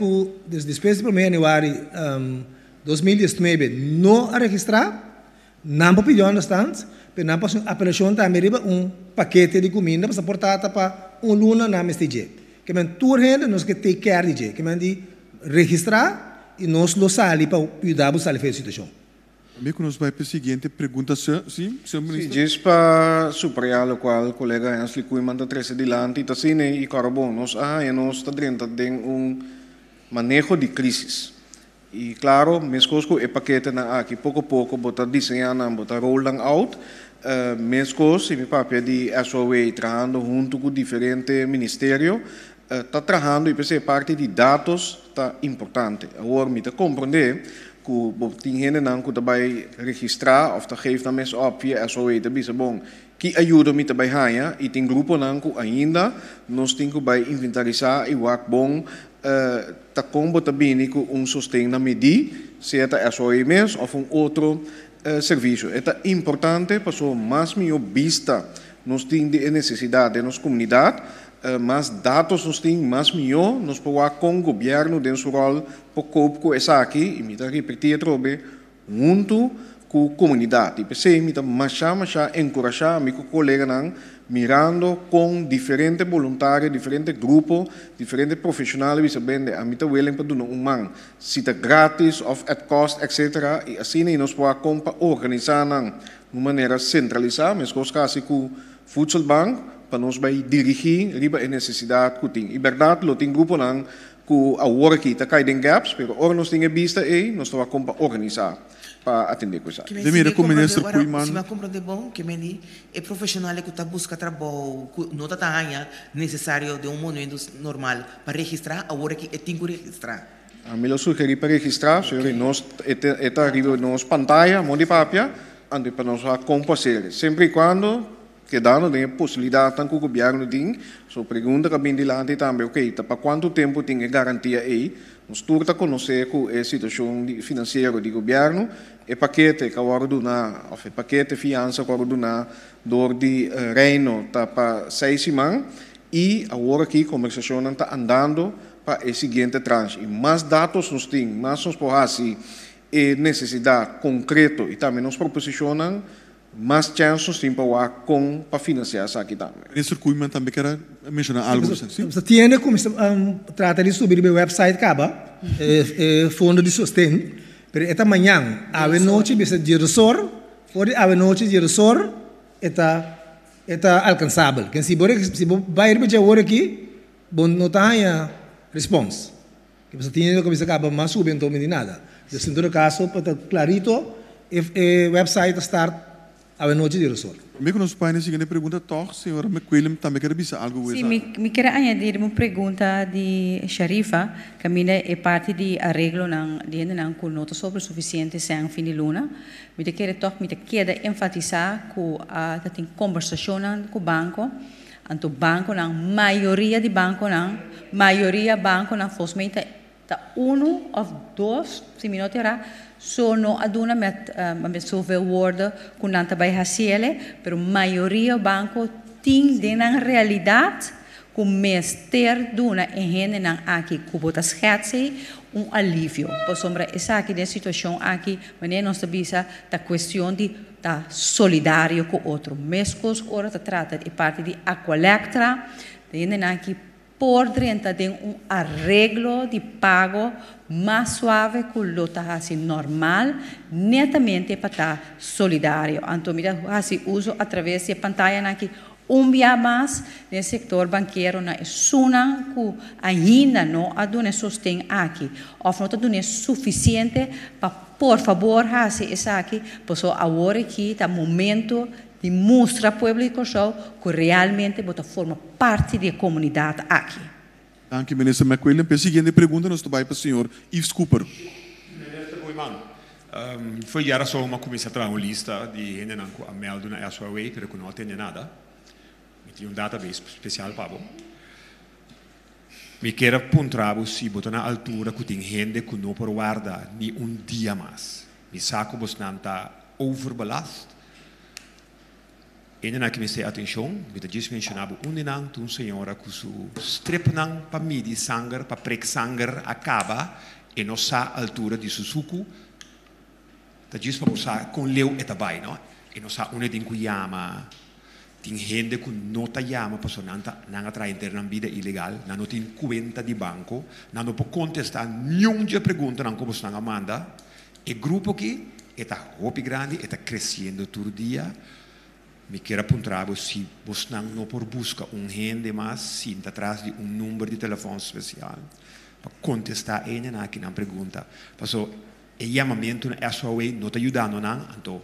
depois de 1 de janeiro 2019 não registrar, não pode pedir understand, mas não pode apelação também paquete de comida para suportar para luna na MSTG. Que men tour gente nós que take care de que men de registrar e nós lo sali para ajudar a sair a situação. Também que nós vai para a seguinte pergunta, sim, senhor ministro. Diz para superar o qual o colega Ansley Kuiman está trece dilante e tasine e carbon nós está dentro de manejo de crisis. E claro, mesmo que o paquete na aqui pouco a pouco botar desenhando, botar rolling out. Mesmo se me papel de SOA trabalhando junto com diferentes ministérios, está trabalhando e pensei parte de dados está importante. Agora me compreender que o tem gente não que vai registrar ou geeft na mensen op via SOA te bisa bom que ajuda me também ganha e tem grupo não que ainda nós temos que vai inventarizar e o bom tá como também que sustém na medir se é SOA mesmo ou outro serviço. É importante para so mais melhor vista nós temos de necessidade de nossa comunidade, mais dados nós temos mais melhor nós podemos com o governo dentro do rol para copo com essa aqui e me tá repetir trobe junto com a comunidade. E pensei, me masha encorajar meu colega nang mirando com diferentes voluntários, diferentes grupos, diferentes profissionais, we sabendo, a mim willing para doen man, se tá grátis ou at cost, etc. E assim nós podemos organizar de uma maneira centralizada, mas quase com o Voedselbank, para nós vai dirigir riba a necessidade que tem. E verdade, lo tem grupo nang que a work tá cai den gaps, pero ora nós tem vista aí, nós vamos organizar para atender coisa. De mira com o ministro Kuiman. Se me compreende bom, que me é profissional que está busca trabalho, não está ganha necessário de momento normal para registrar, agora que tem que registrar. A mim eu sugeri para registrar, senhor, nós está arriba nos pantalla, monte papel, ande para nós comparecer. Sempre e quando que dando tem possibilidade tanto o governo tem, so pergunta que bem dilante também, ok, para quanto tempo tem garantia aí? Nós turta conhecer a situação financeira do governo, e paquete que agora do na, ou paquete fiança que agora do na, door de reino tá para 6 semanas e agora aqui a conversação está andando para o seguinte tranche. E mais dados nós temos, mais nós podemos e necessidade concreta e também nos proposicionam mais chances tem para financiar isso aqui também. Ministro Kuiman também quer mencionar algo. Você tem como trata de subir o website acaba, fundo de sustento, pero esta manhã, a noite bisa diretor, fora a noite diretor, está alcançável. Que se vai ir para o aqui, bom não tem response. Que você tem que bisa acaba mais subindo de nada. Então, em todo caso, para clarito, o website start a noite diretor. Me conosco para a seguinte pergunta, toch, senhora McQuillan, também quer dizer algo? Sim, me quero añadir uma pergunta de Sharifa, que é parte de arreglo de com nota sobre suficiente sem fim de luna. Me quero enfatizar que tem conversação com o banco, anto banco na maioria de banco fosmente uno of dois, se me noterá, sono aduna met zoveel woorden kunanta bij hasiele, pero maioria banco ting denang realidade com mester duna en hene nang aqui kubota schetsi alívio. Por sombra essa aqui de situação aqui, mas nós sabisa da questão de tá solidário com outro. Mescos ora ta trata de parte de Aqualectra, de hene aqui por dentro de arreglo de pago mais suave que o que normal, netamente para estar solidário. Então, assim, uso através da pantalla aqui dia mais no setor banqueiro na suna que ainda não aduna sustém aqui, ou não aduna suficiente para, por favor, assim, essa aqui, posso agora aqui tá momento de mostrar ao público que realmente forma parte da comunidade aqui. Dank u, minister McQuillan. A seguinte pergunta nós vai para o senhor Yves Cooper. Minister Kuiman, foi já só uma comissão lista de gente que meldo na SOA, pero que não atende nada. Tem database especial para você. Me quero apontar se botar na altura que tem gente que não pode guardar nem dia mais. Me saco você não está overbelast. Ainda que me sei atenção, me disse mencionava uma senhora que o strip não para medir sangue, para prek sangue acaba e não sa altura de Suzuki. Tá disse para usar com leu e tabai, não? E não sa uma tem que chama, tem gente que não tá chama para não atrai interna vida ilegal, não tem conta de banco, não pode contestar nenhuma pergunta não como você não manda. E grupo que está roupa grande, está crescendo todo dia. Me quero apontar se você não por busca gente mais sim atrás de número de telefone especial para contestar aqui na pergunta. Passou o chamamento na SOA não está ajudando não, então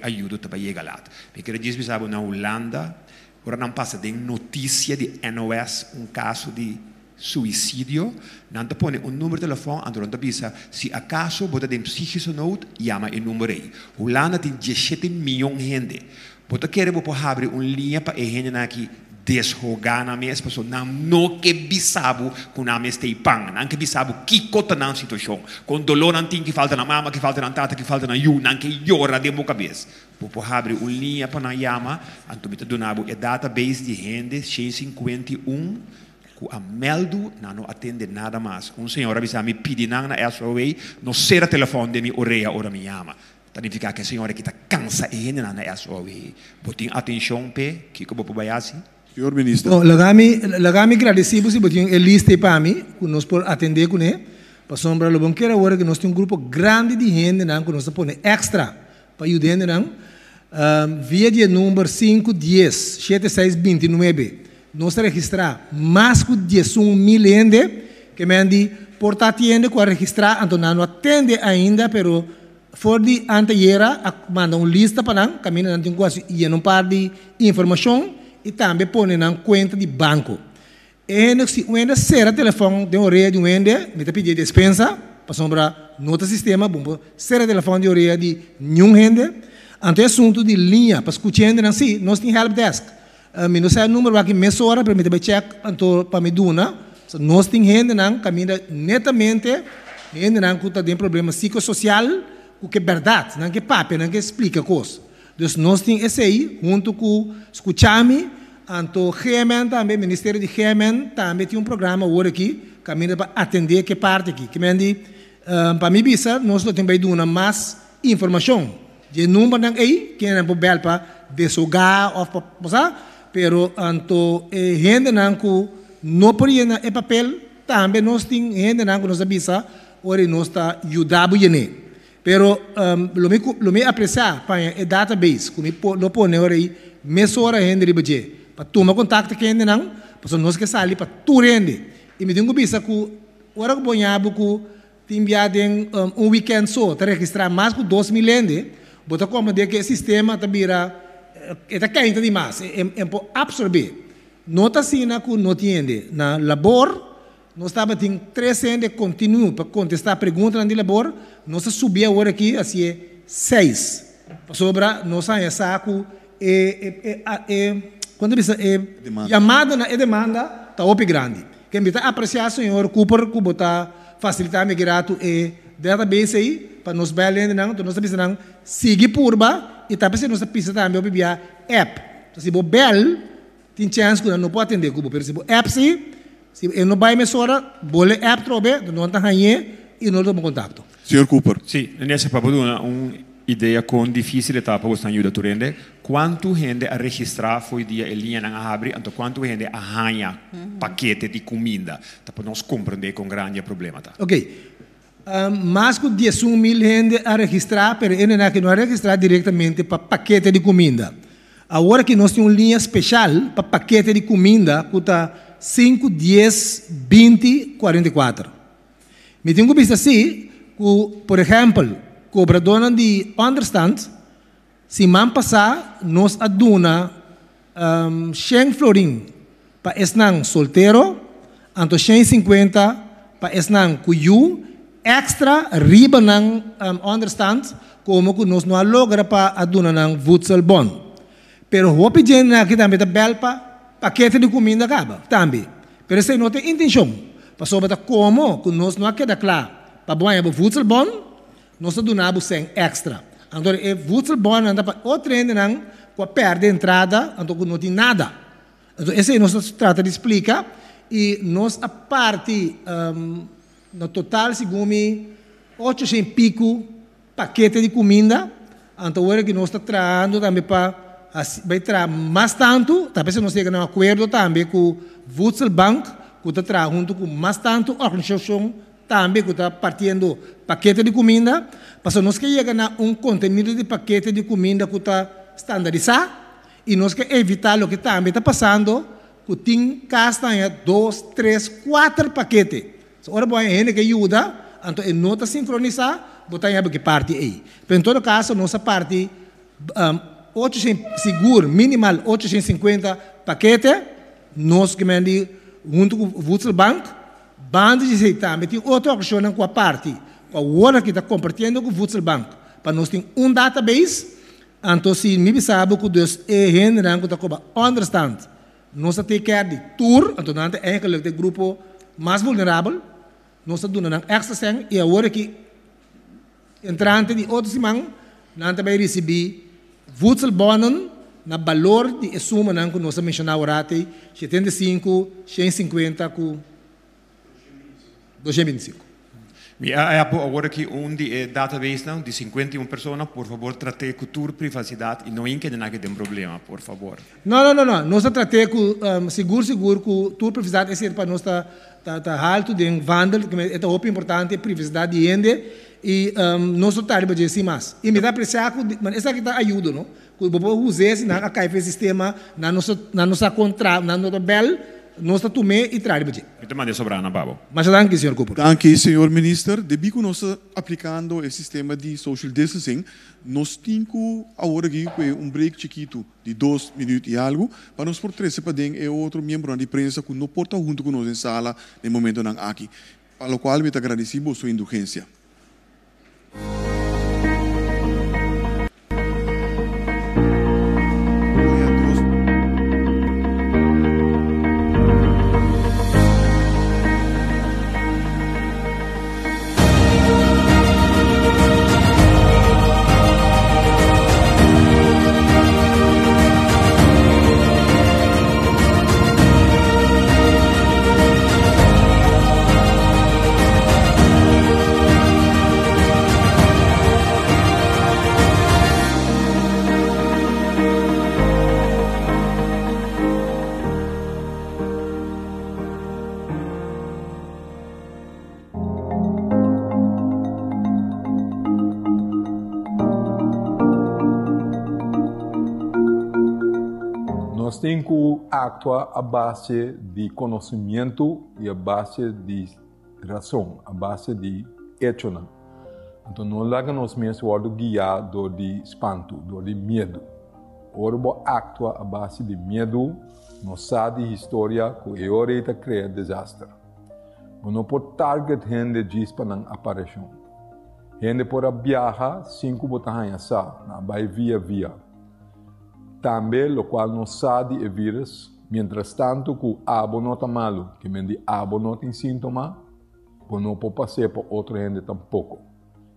ajuda para chegar lá. Me quero dizer que na Holanda agora não passa de notícia de NOS caso de suicídio, não te põe número de telefone, então não bisa se acaso bota de psíquico note, chama o número aí. Holanda tem 17 milhões de gente. Bota querer abrir linha para a gente aqui desrogar na mesa, pessoa não que bisabu com a mesa tem pão, não que bisabu que cota na situação, com dolor não tem que falta na mama, que falta na tata, que falta na you, não que llora de boca cabeça. Bota abrir linha para na chama, então me donava a database de gente 151 que a meldo não atende nada mais. Senhor avisa me pedi na SOA, não será telefone de minha orelha ora me chama. significa que a senhora que está cansa e ainda não é só e botem atenção pe que como bayasi. Senhor Ministro. No, lagami agradecido se botem a lista para mim, que nós por atender com ele. Para sombra lo banqueira agora que nós temos grupo grande de gente não que nós põe extra para ajudar não. Via dia número 510 7629 nós registrar mais que 11.000 gente que mandi porta atende com registrar então não atende ainda pero for de anteira manda lista para não caminha não tem quase e não par de informação e também põe na conta de banco e se o ser telefone de orelha de ende me tá pedir dispensa para sombra nota sistema bom ser telefone de orelha de nenhum gente ante assunto de linha para escutar não sim nós tem help desk não sei o número aqui meia hora para me ter check então para me duna nós tem gente não caminha netamente gente não que tem problema psicossocial o que é verdade não que papel não que explica coisa então nós tem esse aí junto com escutame então GMN também Ministério de GMN também tem programa agora aqui caminha para atender que parte aqui que me para mim bisa nós temos duna mais informação de número não aí que não pode bel para desogar ou para pero anto gente não que não podia na papel também nós tem gente não que nos avisa ora nós está ajudando ele pero lo me apreciar para o database que lo põe ora aí meia hora gente de budget para tomar contato com gente não para nós que sair para tudo gente e me tenho visa que ora que ponhamos que enviado weekend só para registrar mais de 2.000 gente bota como de que o sistema está vira está quente demais é para absorver nota sina que não tiende na labor nós estava tem 3 gente continuo para contestar perguntas na labor nós subia agora aqui assim 6 sobra nós aí saco quando diz chamada na demanda tá op grande quem me tá apreciar senhor Cooper que botar facilitar me grato database aí para nos belende não nós precisamos seguir purba e tá pensando nós precisamos também obviar app se bo bel tem chance que não pode atender como percebo app se não vai me sora bole app trobe não tá ganhe e não toma contato senhor Cooper sim nessa para uma ideia com difícil etapa para você ajuda turende quanto gente a registrar foi dia em linha na abre então quanto gente a ganha paquete de comida tá para nós compreender com grande problema tá ok mais que 11.000 gente a registrar, mas ele não vai registrar diretamente para paquete de comida. Agora que nós temos uma linha especial para paquete de comida, que está 5, 10, 20, 44. Me tenho visto assim, que, por exemplo, cobradora de understand, se man passar, nós aduna 100 florin para esnang solteiro, anto 150 para esnang cuyu, extra riba ng understand como que nós não logra para aduna ng voedsel bon. Pero hopi dyan na kita may tabel pa paquete de comida acaba também. Pero se não tem intenção para sobre como que nós não queda claro para banhar o voedsel bon nós adunamos sem extra. Então o voedsel bon anda para outro ende ng com a perde entrada então não tem nada. Então esse aí nós trata de explicar e nós a parte no total, segundo 800 pico paquete de comida. Então, agora que nós estamos trazendo também para vai trazer mais tanto, talvez nós chegamos a um acordo também com o Voedsel Bank, que está trazendo junto com mais tanto organização também que está partindo paquete de comida, para nós que chegamos a um contenido de paquete de comida que está standardizado e nós que evitar o que também está passando, que tem castanha 2, 3, 4 paquetes. Ora boa gente que ajuda, então é nota sincronizar, botar em que parte aí. Em todo caso, nossa parte 800 seguro, minimal 850 paquete, nós que mandi junto com o Voedsel Bank, bando de aceitar, tem outra opção com a parte, com a hora que está compartilhando com o Voedsel Bank, para nós ter um database, então se me sabe que Deus é gente que está com understand, nós take care de tour, então não é aquele grupo mais vulnerável, nós estamos dando extra sem e agora que entrante de outro semana nós também receber voedsel bonen na valor de suma que nós mencionamos orate 75, 150 com 225. Agora que database não, de 51 pessoas, por favor, trate cultura, privacidade e não enquanto não tem problema, por favor. Não. Nós tratamos com seguro com tua privacidade é ser para nós tá alto de vandal, que é muito importante privacidade de gente e nós tratamos para dizer mais. E me dá apreciar que mas essa que tá ajuda, não? Que vou usar esse na caixa sistema na nossa contrato, na nossa bel nós tomamos e trazemos. Então, mande sobrana, babo. Mas danke, senhor Cooper. Danke, senhor minister. Debi que nós aplicando o sistema de social distancing, nós temos agora aqui break chiquito de 2 minutos e algo, para nós por 13 para é outro membro da imprensa que não porta junto com nós em sala no momento não aqui. Para o qual me agradecemos sua indulgência. Nós temos que actuar a base de conhecimento e a base de razão, a base de hecho. Então, não lagamos mesmo guiado de espanto, de medo. Ora, actuar a base de medo, nós sabemos história que é hora de criar desastre. Não pode target gente diz para não aparição. Gente por viajar 5 botas na vai via. Também, o qual não sabe o vírus, mientras tanto que o abo não está malo, que mendi abo não tem sintoma, não pode passar para outra gente tampouco.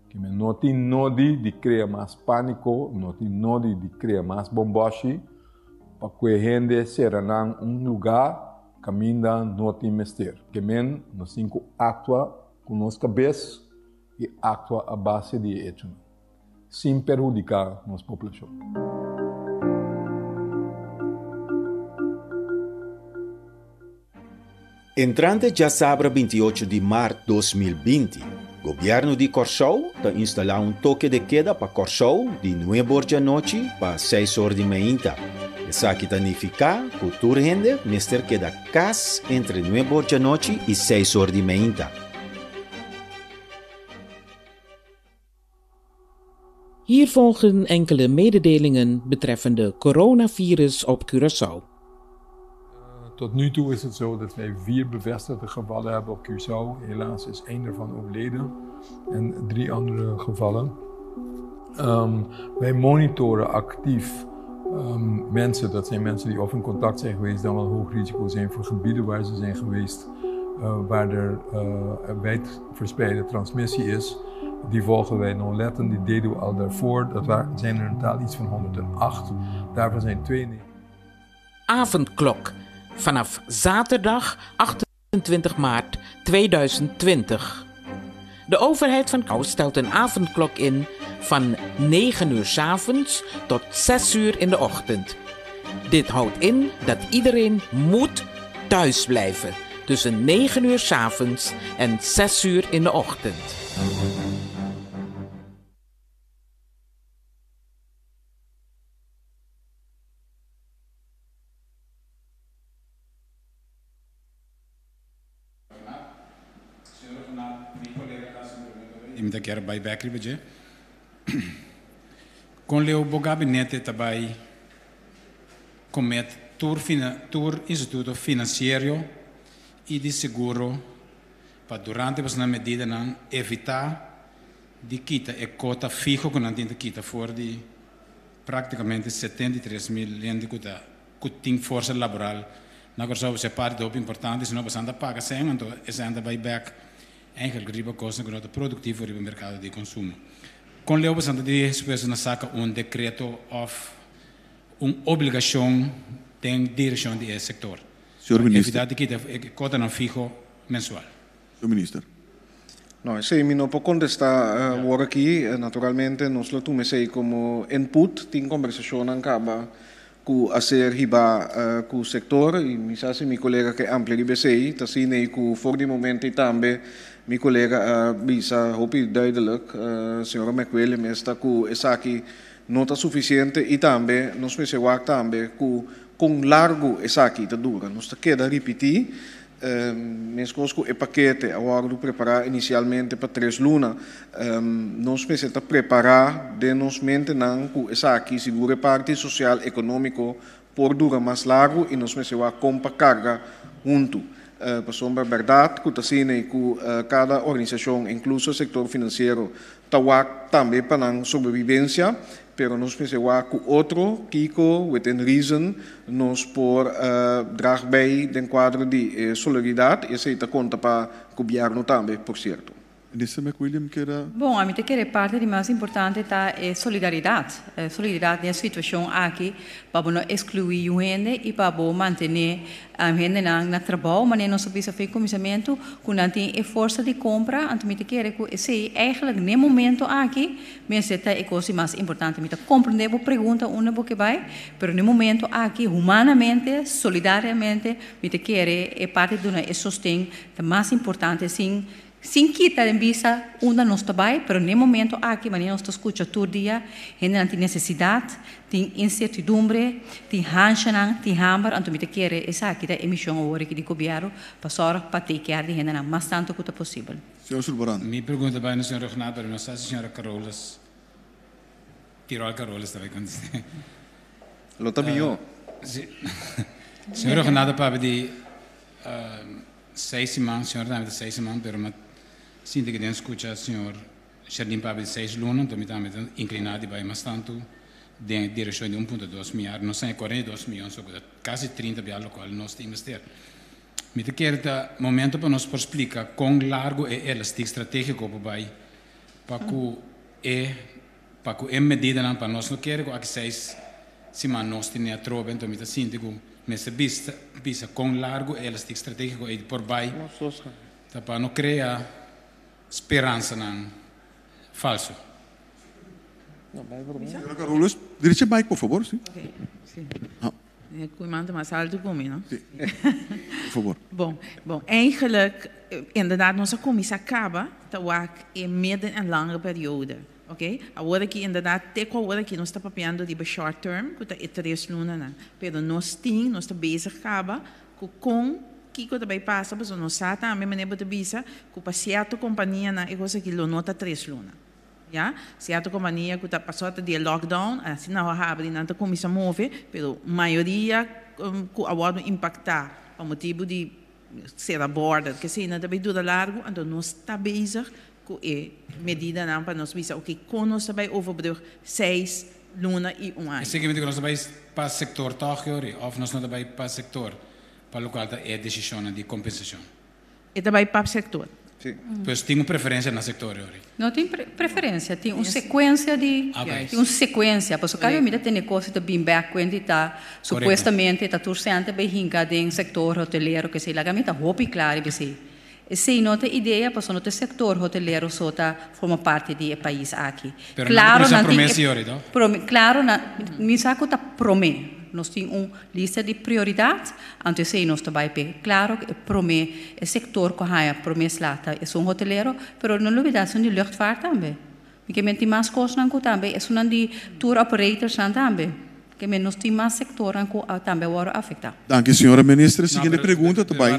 Que não tem nodi de criar mais pânico, não tem nodi de criar mais bombashi, para que a gente será em lugar caminha não tem mestre. Que nós temos que actuar com nossa cabeça e actuar a base de hecho, sem prejudicar nossa população. Entrante já sábado 28 de março de 2020, o governo de Corsou está instalando toque de queda para Corsou de 9 da noite para 6 horas da manhã. Isso aqui significa que o turrende mister queda casa entre 9 da noite e 6 horas da manhã. Hier volgen enkele mededelingen betreffende coronavirus op Curaçao. Tot nu toe is het zo dat wij 4 bevestigde gevallen hebben op Curaçao. Helaas is 1 ervan overleden en 3 andere gevallen. Wij monitoren actief mensen. Dat zijn mensen die of in contact zijn geweest, dan wel hoog risico zijn voor gebieden waar ze zijn geweest, waar er wijdverspreide transmissie is. Die volgen wij nauwlettend, die deden we al daarvoor. Dat zijn er in totaal iets van 108. Daarvan zijn 92. Avondklok. Vanaf zaterdag 28 maart 2020. De overheid van Curaçao stelt een avondklok in van 9 uur 's avonds tot 6 uur in de ochtend. Dit houdt in dat iedereen moet thuis blijven tussen 9 uur 's avonds en 6 uur in de ochtend. Eu quero vai back ribeje. Com o gabinete também comet tour instituto financeiro e de seguro para durante a medida não evitar de quita e cota fijo que não tem de quita for de praticamente 73 mil gente que tem força laboral. Na Corsou é parte do importante, senão você anda paga sem, então essa anda vai back. Eigenlijk riba kosten grote productief riba mercado de consumo. Com leu bastante de respeito na saca decreto of obrigação tem direção de sector. Senhor Ministro. Evitar que cota não fijo mensual. Senhor Ministro. No, se mi no può contestar ora aqui, naturalmente nós lo tumesei como input tin conversazione acaba cu aser hiba cu sector e mi sa se mi collega che amplia ribesei, tasine cu for di momenti tambe mi collega bisa hopi duidelijk signora McWilliam esta cu esaki nota sufficiente e tambe nos me se wak tambe cu con largo esaki ta dura, nos ta queda ripeti mesmo e paquete agora do preparar inicialmente para 3 lunas nós pensamos a preparar de nos manter com essa aqui segura parte social econômico por dura mais largo e nós pensamos a compra carga junto para sombra verdade que assim com cada organização incluso o setor financeiro também para sobrevivência pero nos pensamos que outro Kiko within reason nos por draag bij den quadro de solidariedade e aceita conta para o governo também por certo. Minister McWilliam quer Bom, a mim te quer parte de mais importante tá é solidariedade. Solidariedade na situação aqui para não excluir o gente e para manter a gente na trabalho, mas não se precisa fazer comissamento com não tem força de compra. Então me te quer que esse eigenlijk no momento aqui, me seta é coisa mais importante. Me te compreender a pergunta uma porque vai, pero no momento aqui humanamente, solidariamente, me te quer é parte de uma sustento mais importante sim. Sem quitar em vista onde nós trabalhamos, mas no momento aqui, mas nós escutamos todo dia, ainda tem necessidade, tem incertidumbre, tem hanchanan, tem hammer, então me quer essa aqui da emissão agora que de governo para sorte para ter que arde ainda mais tanto quanto possível. Senhor Sulborano. Minha pergunta vai no senhor Renato, não sei se a senhora Carolas, Tirol Carolas também quando Lo tabiou. Senhor Renato para de 6 semanas, senhor também de 6 semanas, mas sinto que dentro escuta o senhor Jardim para de 6 lunas, então também inclinado e vai mais tanto de direção de 1,2 milhões, não sei 42 milhões, quase 30 milhões local nós temos ter. Me te quero dar momento para nós explicar quão largo é elástico estratégico para que é medida para nós não quero que 6 semanas nós tenha trova, então me te sinto que nessa vista quão largo é elástico estratégico é por baixo, para não criar esperança não falso. Senhora Carolas, dirige o mic, por favor. Sim. Okay. Sim. Cuimanta mais alto comigo, não? Sim. Por favor. Bom, eigenlijk, inderdaad, onze commissie acaba te werken in midden- en lange periode. Ok? Agora que inderdaad, até agora que nós estamos papando de short term, que está 3 lunas, pero nós estamos bezig acaba com que também passa, mas nós sabemos também maneira de bisa, que para certa companhia na coisa que lo nota 3 lunas. Ja, certa companhia que está passando de lockdown, assim não há abrir nada comissão move, pero maioria que agora impactar, por motivo de ser aborda, que se ainda bem dura largo, então nós está bezig com a medida não para nós bisa, ok, com nós também overbrug 6 lunas e 1 ano. Seguramente que nós também para o sector toque, ou nós não também para o sector, para o qual é decisão de compensação. E também para o sector. Sim. Pois tem uma preferência no setor, Não tem preferência, tem uma sequência de... Tem uma sequência, porque cada vez tem coisa de bem back quando está, supostamente, está torcendo bem hincado em sector hoteleiro, que sei lá, está roupa claro, que sei. E se não tem ideia, porque no sector hoteleiro só forma parte do país aqui. Claro, não tem... Claro, me saco está promete. Nós temos uma lista de prioridades, antes se nós também claro que promete o setor que há promete lá é um hoteleiro, mas não olvidar de luchtvaart também, porque tem mais coisas não também, é um de tour operators também, que nós temos mais setor que também vão afetar. Danke, senhora ministra. Seguinte pergunta também.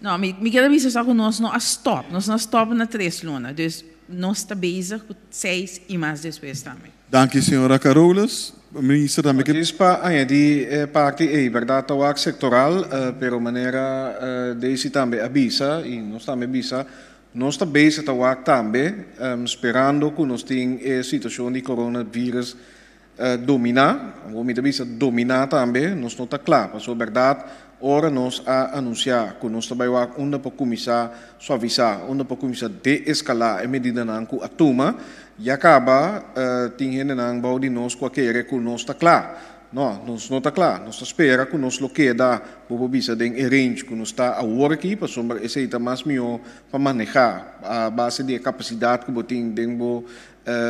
Não, me quero dizer só que nós não stop na 3 lunas, então nós estamos bezig com 6 e mais depois também. Danke, senhora Carolas. Minister também que Dispa de parte é verdade o sectoral, pero maneira desse também avisa e nós também avisa, nós está bezig também, esperando que nós tenhamos a situação de coronavírus dominar, vamos dizer dominar também, nós não está claro, mas verdade, ora nós a anunciar que nós também onde para começar suavizar, onde para começar de-escalar a medida que atuma. E acaba, tem gente não de nós qualquer que nós está claro. não, nós não está claro, nós espera que nós lo queda, por bisa den range que nós está a work para sombra esse está mais melhor para manejar a base de capacidade que botem dentro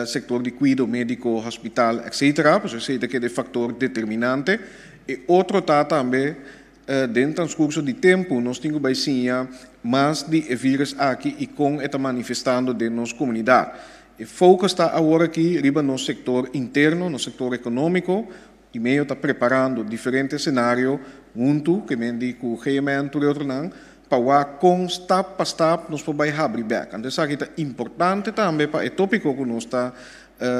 sector de cuidado médico, hospital, etc. Pues esse que é de fator determinante. E outro tá também dentro do transcurso de tempo nós temos baicinha mais de vírus aqui e com está manifestando dentro da nossa comunidade. E foco está agora aqui riba no setor interno, no setor econômico. E meio está preparando diferentes cenários junto que mendi com o regimento e outro não para com step para step nós podemos abrir back. Então isso aqui é importante também para o tópico que nós está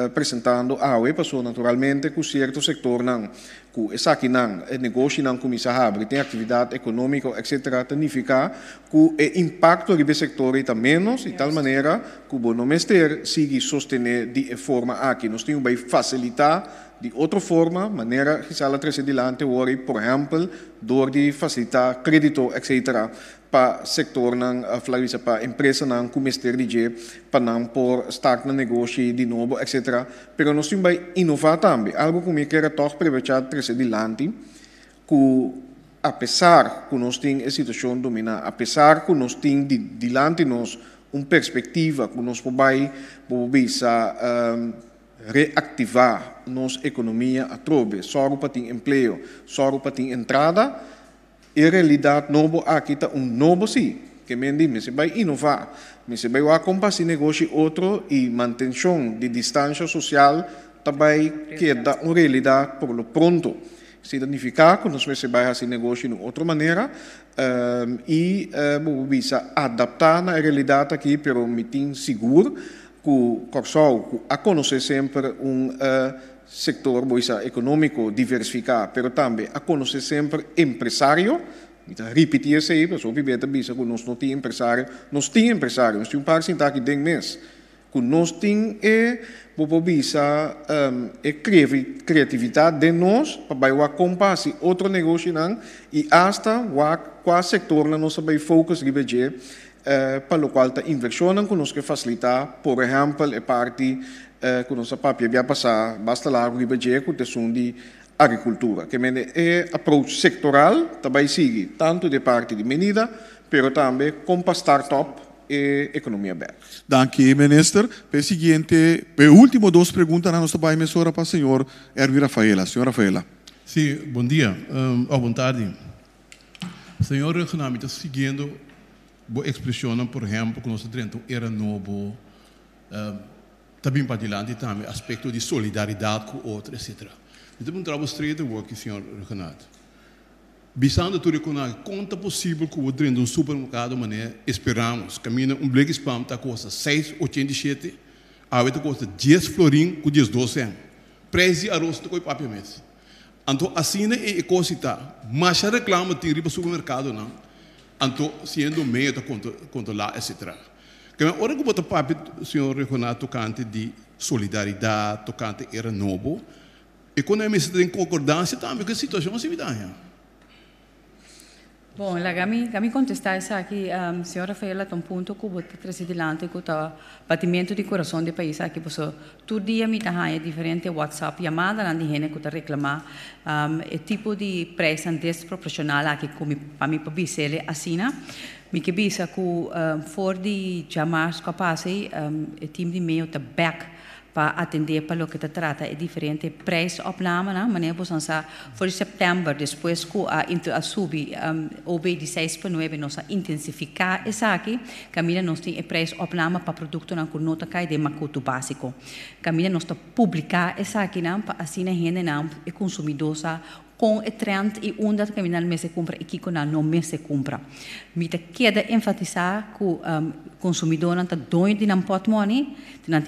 apresentando a pessoa naturalmente com certo setor não com essa aqui não negócio não começa a abrir tem atividade econômica etc significa que o impacto do setor está menos de tal maneira que o bom mestre siga sostener de forma aqui nós temos que facilitar de outra forma, maneira que se ela trazer adiante hoje, por exemplo, door de facilitar crédito, etc., para sector não, para empresa não, começar de para não por start no negócio de novo, etc. Pero nós temos que inovar também, algo que me quero toch aproveitar trazer adiante, que apesar que nós temos a situação dominada, apesar que nós temos diante nós uma perspectiva que nós podemos reactivar nossa economia a trobe, só para ter emprego, só para ter entrada, e realidade novo aqui está novo sim, que me se vai inovar, me se vai acompanhar negócio outro e manutenção de distância social também que dá uma realidade por lo pronto. Significa que nós se vai fazer negócio de outra maneira e vamos adaptar na realidade aqui, pero me tem seguro que a conhecer sempre setor econômico diversificado, mas também a conhecer sempre empresário. Repetir isso aí, pessoal, que nós não temos empresário, nós temos empresário, nós temos um porcentagem de mês. Que nós temos criatividade de nós para acompanhar outro negócio e hasta qual setor nós vamos focar para o qual está inversão que nós queremos facilitar, por exemplo, a parte que nós papel passar basta lá o com questão de agricultura, que é approach sectoral, também sigue tanto de parte de medida, mas também com startup e economia aberta. Danke, minister. Para seguinte, para último duas perguntas na nossa emissora para o senhor Erwin Rafaela. Senhor Rafaela. Sim, bom dia, boa tarde. Senhor, economista, seguindo boa expressão, por exemplo, que nós temos era novo, também para adiante também aspecto de solidariedade com outros, etc. Então, um trabalho estreito aqui, senhor Renato. Visando tudo que conta possível que o dentro de um supermercado, mané, esperamos, caminha black spam tá custa 6,87, a outra custa 10 florim com 10 12. Preço de arroz não coi papel mesmo. Então, assim é coisa, mas a reclama tem para o supermercado não. Então, sendo meio de controlar, etc. A hora que eu papo, senhor Renato, tocante de solidariedade, tocante era novo, e quando a gente tem concordância também, que a situação é assim. Bom, kami contestar isso aqui, senhora Rafaela, tem um ponto que eu trazer adiante com o batimento de coração do país aqui, porque todo dia me dá diferente WhatsApp chamada na gente que reclamar o tipo de preço desproporcional aqui como para mim para bisele assina. Me que bisa que for de chamar capaz o time de meio tá back para atender para o que se trata é diferente preçopname, né? Mas nós for setembro depois que a subir OB de 6,9 nós intensificar essa aqui, caminha nós tem preçopname para produto na que nota cai de macuto básico, caminha nós publicar essa aqui não para assim a gente não é consumidor com o trend e onde que caminhar mês se compra e que com não mês se compra. Me te queda enfatizar que o consumidor não está doido de não pot money, não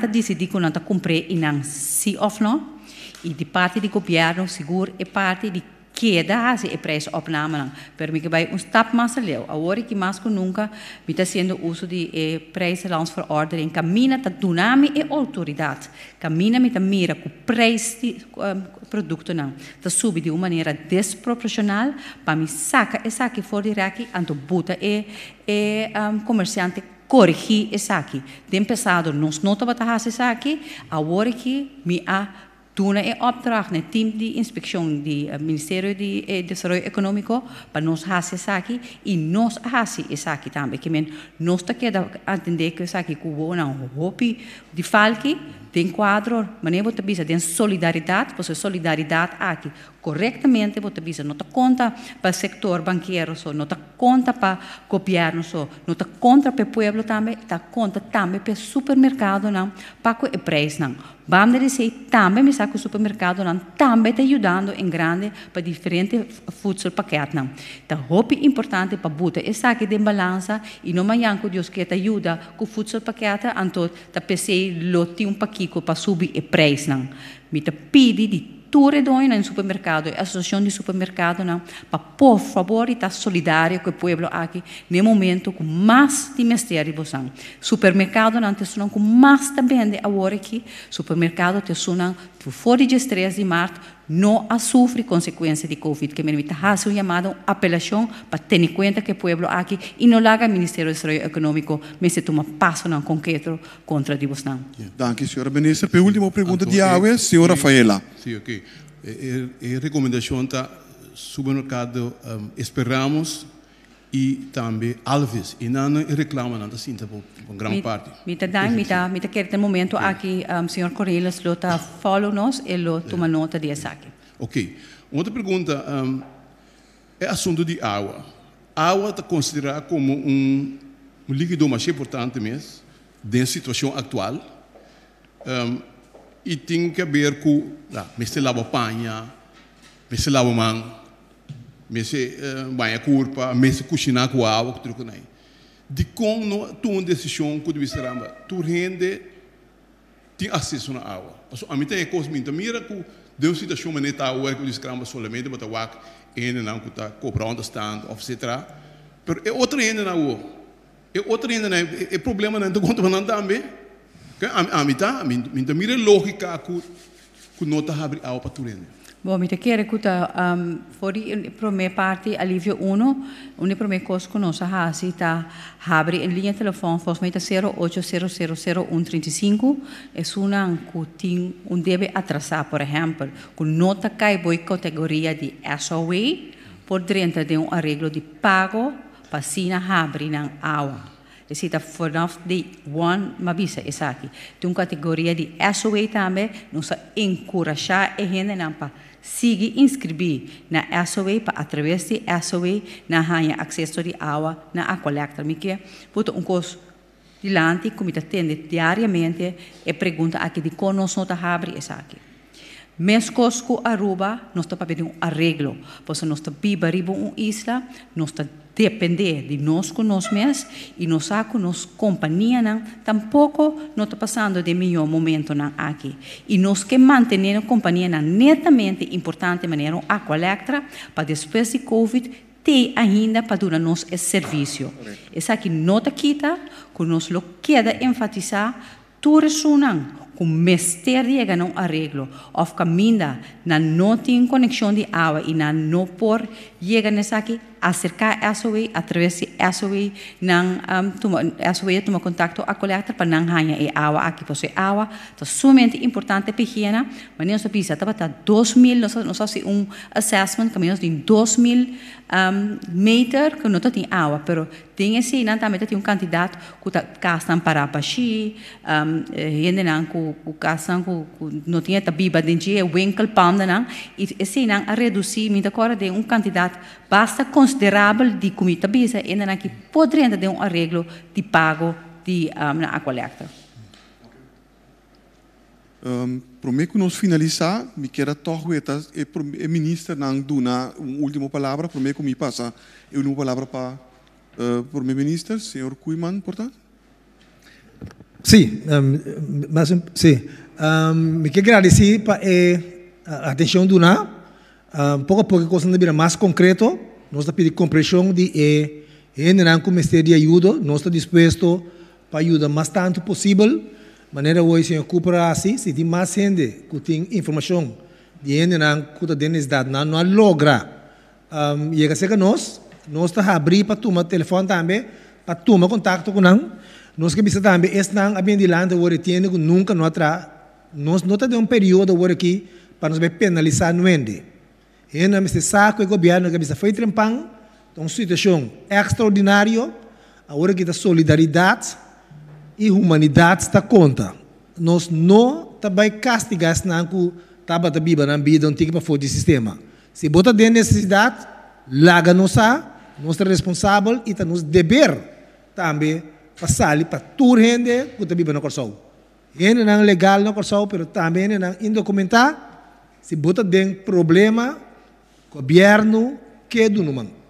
decidir que não está comprar e não se off não, e de parte do governo seguro e parte de queda se é preço opname não, para mim que vai stap mais leu, agora que mais que nunca me está sendo uso de preço allowance for ordering, caminha tá dunami e autoridade, caminha me tá mira que o preço de produto não, tá subi de uma maneira desproporcional, para me saca essa aqui fora de aqui, anto buta comerciante corrigir essa aqui. De empezado, nós não estamos a fazer isso aqui, agora que me Toen é opdracht no team de inspeção do Ministério de Desenvolvimento Econômico para nós fazer isso aqui e nós fazer isso aqui também. Que nós está querendo entender que isso aqui que o não hopi de falque tem quadro, mas nem você bisa tem solidariedade, porque solidariedade aqui corretamente você bisa não está conta para o setor banqueiro, não está conta para o governo, não está conta para o povo também, está conta também para o supermercado não, para o preço não. Vamos dizer também me saco o supermercado não também está ajudando em grande para diferentes voedsel paquetes não. Tá hopi importante para botar essa aqui de balança e não mais que Deus que te ajuda com voedsel paquete, então tá pensei lote paquete para subir o preço não. Me te pedi de tudo no supermercado, a associação de supermercado não, para por favor estar solidário com o povo aqui no momento com mais de mistério você. Supermercado não te sonam com mais também de agora aqui, supermercado te sonam por fora de estresse de março não sofre consequências de Covid, que me faz uma chamada apelação para ter em conta que o povo aqui e não larga o Ministério do Desenvolvimento Econômico, mas se toma passo não concreto contra a você. Danke, senhora ministra. Per última pergunta de Aue, senhora Rafaela. Sim, ok. A recomendação está supermercado esperamos e também Alves e não reclama nada assim por grande parte. Me quer ter momento aqui senhor Correles lo tá follow nós e lo toma nota disso aqui. Ok. Outra pergunta é assunto de água. Água está considerada como líquido mais importante mesmo da situação atual. E tem que ver com se lava panha, se lava mão, se banha corpo, se cozinhar com água, tudo isso. De como tu uma decisão que tu será, tu rende tem acesso na água. Porque a mim tem coisa muito mira que Deus se deixou maneta água que tu será solamente para o wak ainda não que tá cobrando stand, etc. Pero é outra ainda na água. É outra ainda é problema não tu conta não também. A mim tá mira lógica que não tá abre água para tu rende. Bom, me quero que for a primeira parte, alívio 1, a primeira coisa que nós fazemos está abrir em linha de telefone, fosmeta 08000135, é uma que tem deve atrasar, por exemplo, que nota cai boa categoria de SOE, por dentro de arreglo de pago, para sina abrir na água. Está vanaf de one mabisa essa aqui. Tem uma categoria de SOE também, nós encorajar a gente para seguir inscrever na SOE para através de SOE na ganhar acesso de água na Aqualectra. Me quer botar coisa dilante como está tendo diariamente e pergunta aqui de como nós não está abre essa aqui. Mescos com Aruba, nós estamos pedindo arreglo, porque nós estamos vivendo uma isla, nós estamos depender de nós com nós mesmos e nós com nossa companhia não tampouco não está passando de melhor momento não aqui e nós que manter a companhia não netamente importante maneira a Aqualectra para depois de Covid ter ainda para dar nos esse serviço. Essa aqui nota quita que nós lo queda enfatizar tudo isso não com mistério chega num arreglo ou caminha na não tem conexão de água e na não por chega nessa aqui acercar a SOE através de SOE não SOE toma contato a Aqualectra para não ganhar a água aqui porque a água é sumamente importante pequena mas nós precisa tá 2000 nós fazemos assessment caminhos de 2000 meter que não tem água pero tem esse não também tem candidato que tá gastam para baixi ainda não que gastam que não tinha tabiba de dia winkel panda não e esse não a reduzir me agora de candidato basta considerável de comida bisa ainda não que poderia ter arreglo de pago de na Aqualectra. Para mim que nós finalizar, me quero torcer a ministra não dá uma última palavra, para mim que me passa a última palavra para o ministro, senhor Kuiman, portanto. Sim, me quero agradecer para a atenção do NA, pouco a pouco coisa de mais concreto, nós estamos pedindo compreensão de ainda com o Ministério de Ajuda, nós estamos dispostos para ajudar mais tanto possível, maneira hoje senhor Cooper assim, se tem mais gente que tem informação de ainda que está dentro da cidade, não logra, chega a ser que nós estamos abrir para tomar telefone também, para tomar contato com nós que precisa também, esse não é bem de lá, onde tem que nunca não atrás nós não temos período agora aqui para nos penalizar no ende. E não se saco o governo que bisa foi trempang, uma situação extraordinária, agora que a solidariedade e humanidade está conta. Nós não também castigamos não que estava biba na vida um tique para fora do sistema. Se bota de necessidade, laga nossa responsável e tá nos dever também passar para toda gente que está biba na corso. Gente não legal na corso, pero também não indocumentado. Se bota de problema, governo que do número.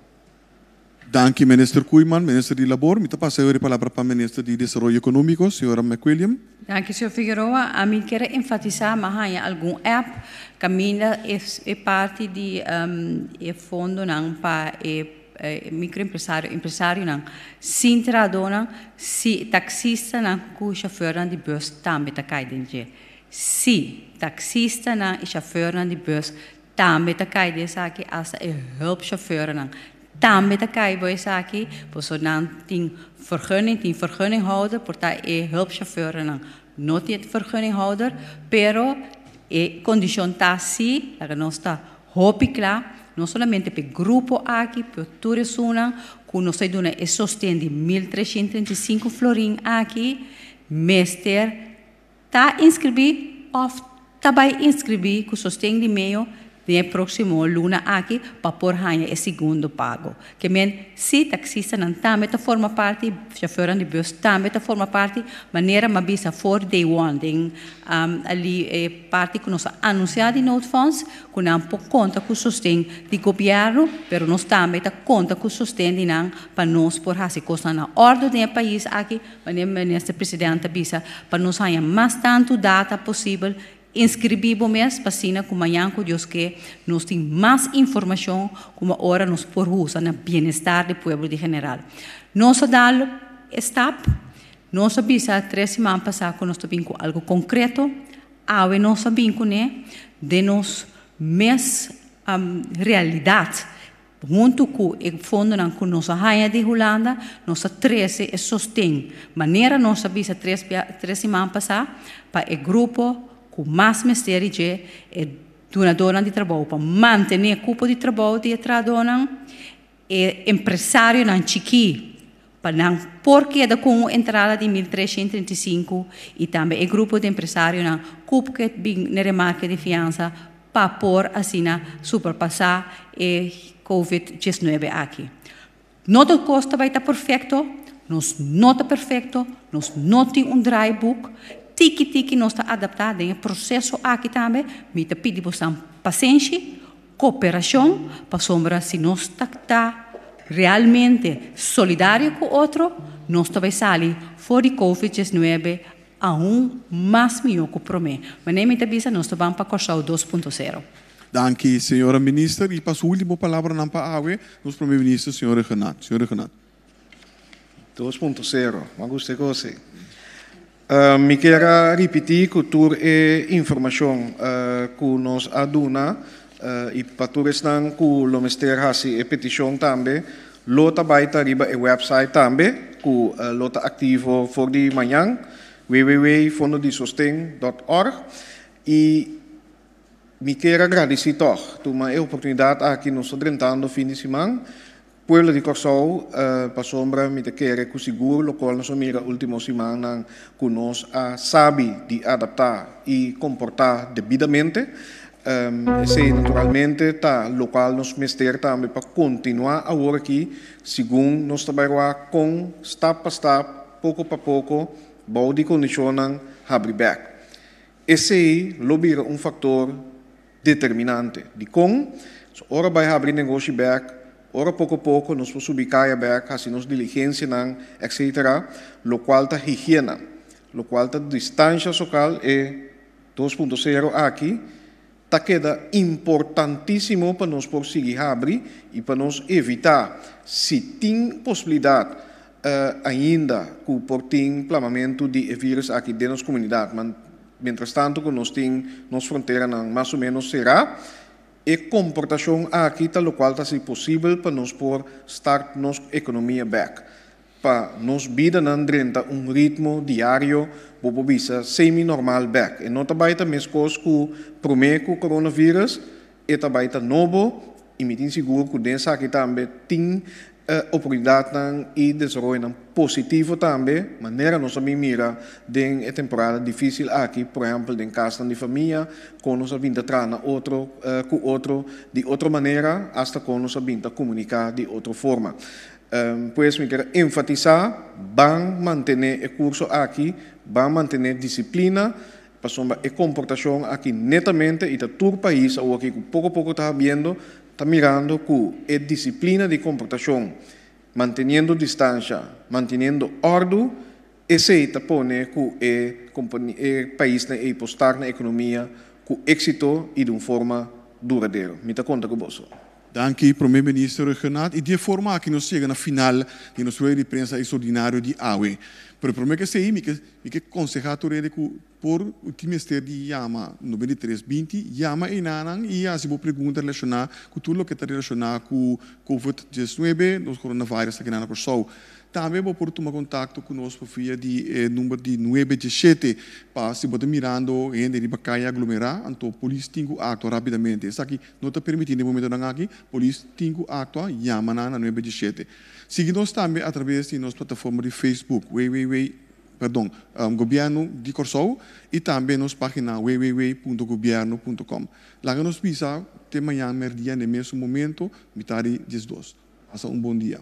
Dank u, minister Koeman, minister de Labor. Me passa a palavra para o minister de Desenvolvimento Econômico, senhora McWilliam. Dank u, senhor Figueroa. A mim quero enfatizar, mas há algum app que ainda é parte de fundo para microempresário não. Sintra dona, se taxista não, com chauffeur de bus também está caindo. Se taxista não e chauffeur de bus também está caindo, aqui as hulpchauffeur não. Também está caindo aqui, por so não tem vergunninghouder, portanto é hulpchauffeur não. Não tem vergunninghouder, pero condição está assim, que nós está hoopicla. Não somente para o grupo aqui, para toda a zona, que nós temos o sostén de 1.335 florim aqui, mestre está inscrevido ou está inscrevido com o sostén de meio de próximo luna aqui para por ganhar o segundo pago. Que men se taxista não também forma parte, chauffeur de bus também forma parte, maneira mas bisa for day one, tem ali parte que nós anunciado em Note Funds, que não por conta com o sustento do governo, pero nós também conta com o sustento de não para nós por fazer coisa na ordem do país aqui, maneira ministro presidente bisa para nós ganhar mais tanto data possível. Inscrevíamos mesmo para cima como amanhã com Deus que nós temos mais informação como hora nos por usar no bem-estar do povo de general. Nós damos step, nós sabemos 3 semanas passadas que nós tivemos algo concreto, agora nós sabemos de nós mesma realidade. Junto com o fundo que nós ganha de Holanda, nós 13 é sostém. Maneira nós sabemos 3 semanas passadas para o grupo com mais mistério é donadora de trabalho para manter o cupo de trabalho de trabalhador e empresário não chiqui para não porque da com entrada de 1.335 e também o grupo de empresário não cupo que bem na remarca de fiança para por assim superpassar e COVID-19 aqui. Não todo custo vai estar perfeito, nós não está perfeito, nós não temos dry book. Tiki nós está adaptado em processo aqui também, me te pedimos paciência, cooperação, para sombra se nós está realmente solidário com o outro, nós também sair fora de COVID-19 a mais melhor que o promete. Mas nem me te bisa, nós vamos para Corsau 2.0. Dank u, senhora minister. E para a última palavra na PAAWE, nosso primeiro-ministro, senhora Renato. Senhora Renato. 2.0, mas gostei que você. Me quero repetir que toda a informação que nos aduna e para todos que o Ministério faz a petição também, lota baita riba a website também, que lota ativo for de manhã, www.fondodesostém.org e me quero agradecer toch, uma oportunidade aqui nos tentando fim de semana. Pueblo de Corsau, para sombra, me quer que seguro, lo qual nós mira última semana que nós sabe de adaptar e comportar devidamente. Se naturalmente tá local nos mestre também para continuar agora aqui, segundo nós trabalhamos com step por step, pouco a pouco, bom de condicionam abrir back. Esse é um fator determinante de como, ora vai abrir negócio back. Ora pouco a pouco nós vamos ubicar back, assim nos diligência etc. Lo qual está higiene, lo qual está distância social é 2.0 aqui, está queda importantíssimo para nós conseguir abrir e para nós evitar, se tem possibilidade ainda que por tem plamamento de vírus aqui dentro da comunidade, mas mientras tanto que nós tem nos fronteira mais ou menos será e comportação aqui, tal qual está possível para nós por start nossa economia back. para nos vida nan drenta ritmo diário bobo bisa semi-normal back. E não também também coisas que prometo coronavírus e também tá novo e me tem seguro que dessa aqui também tem oportunidade e desenvolvimento positivo também, maneira nós também mira de temporada difícil aqui, por exemplo, em casa de família, com nós vinda trana outro com outro de outra maneira, hasta com nós vinda comunicar de outra forma. Pues me quero enfatizar, van manter o curso aqui, van manter disciplina, para a comportação aqui netamente e todo o país, ou aqui pouco a pouco está vendo, está mirando que a disciplina de comportação, mantendo distância, mantendo ordem, esse está pone que o país é postar na economia com êxito e de uma forma duradoura. Me dá conta com você. Dank primeiro-ministro Renato. E de forma que nós chegamos na final de nossa rueda de prensa extraordinário de AWE. Pero primeiro que sei, me que aconselhar que por o trimestre de Yama 93-20, Yama e Nanang, e assim vou perguntar relacionada com tudo o que está relacionado com COVID-19, os coronavírus aqui na Corsol. Também vou tomar contato conosco via de número de 917 para se botar mirando em de Bacaia aglomerar, então a polícia tem que atuar rapidamente. Isso aqui não está permitindo no momento aqui, a polícia tem que atuar, chama na 917. Siga-nos também através de nossa plataforma de Facebook, Governo de Corsol, e também nossa página www.governo.com. Lá nos visa, até amanhã, merdia, no mesmo momento, metade 12. Passa bom dia.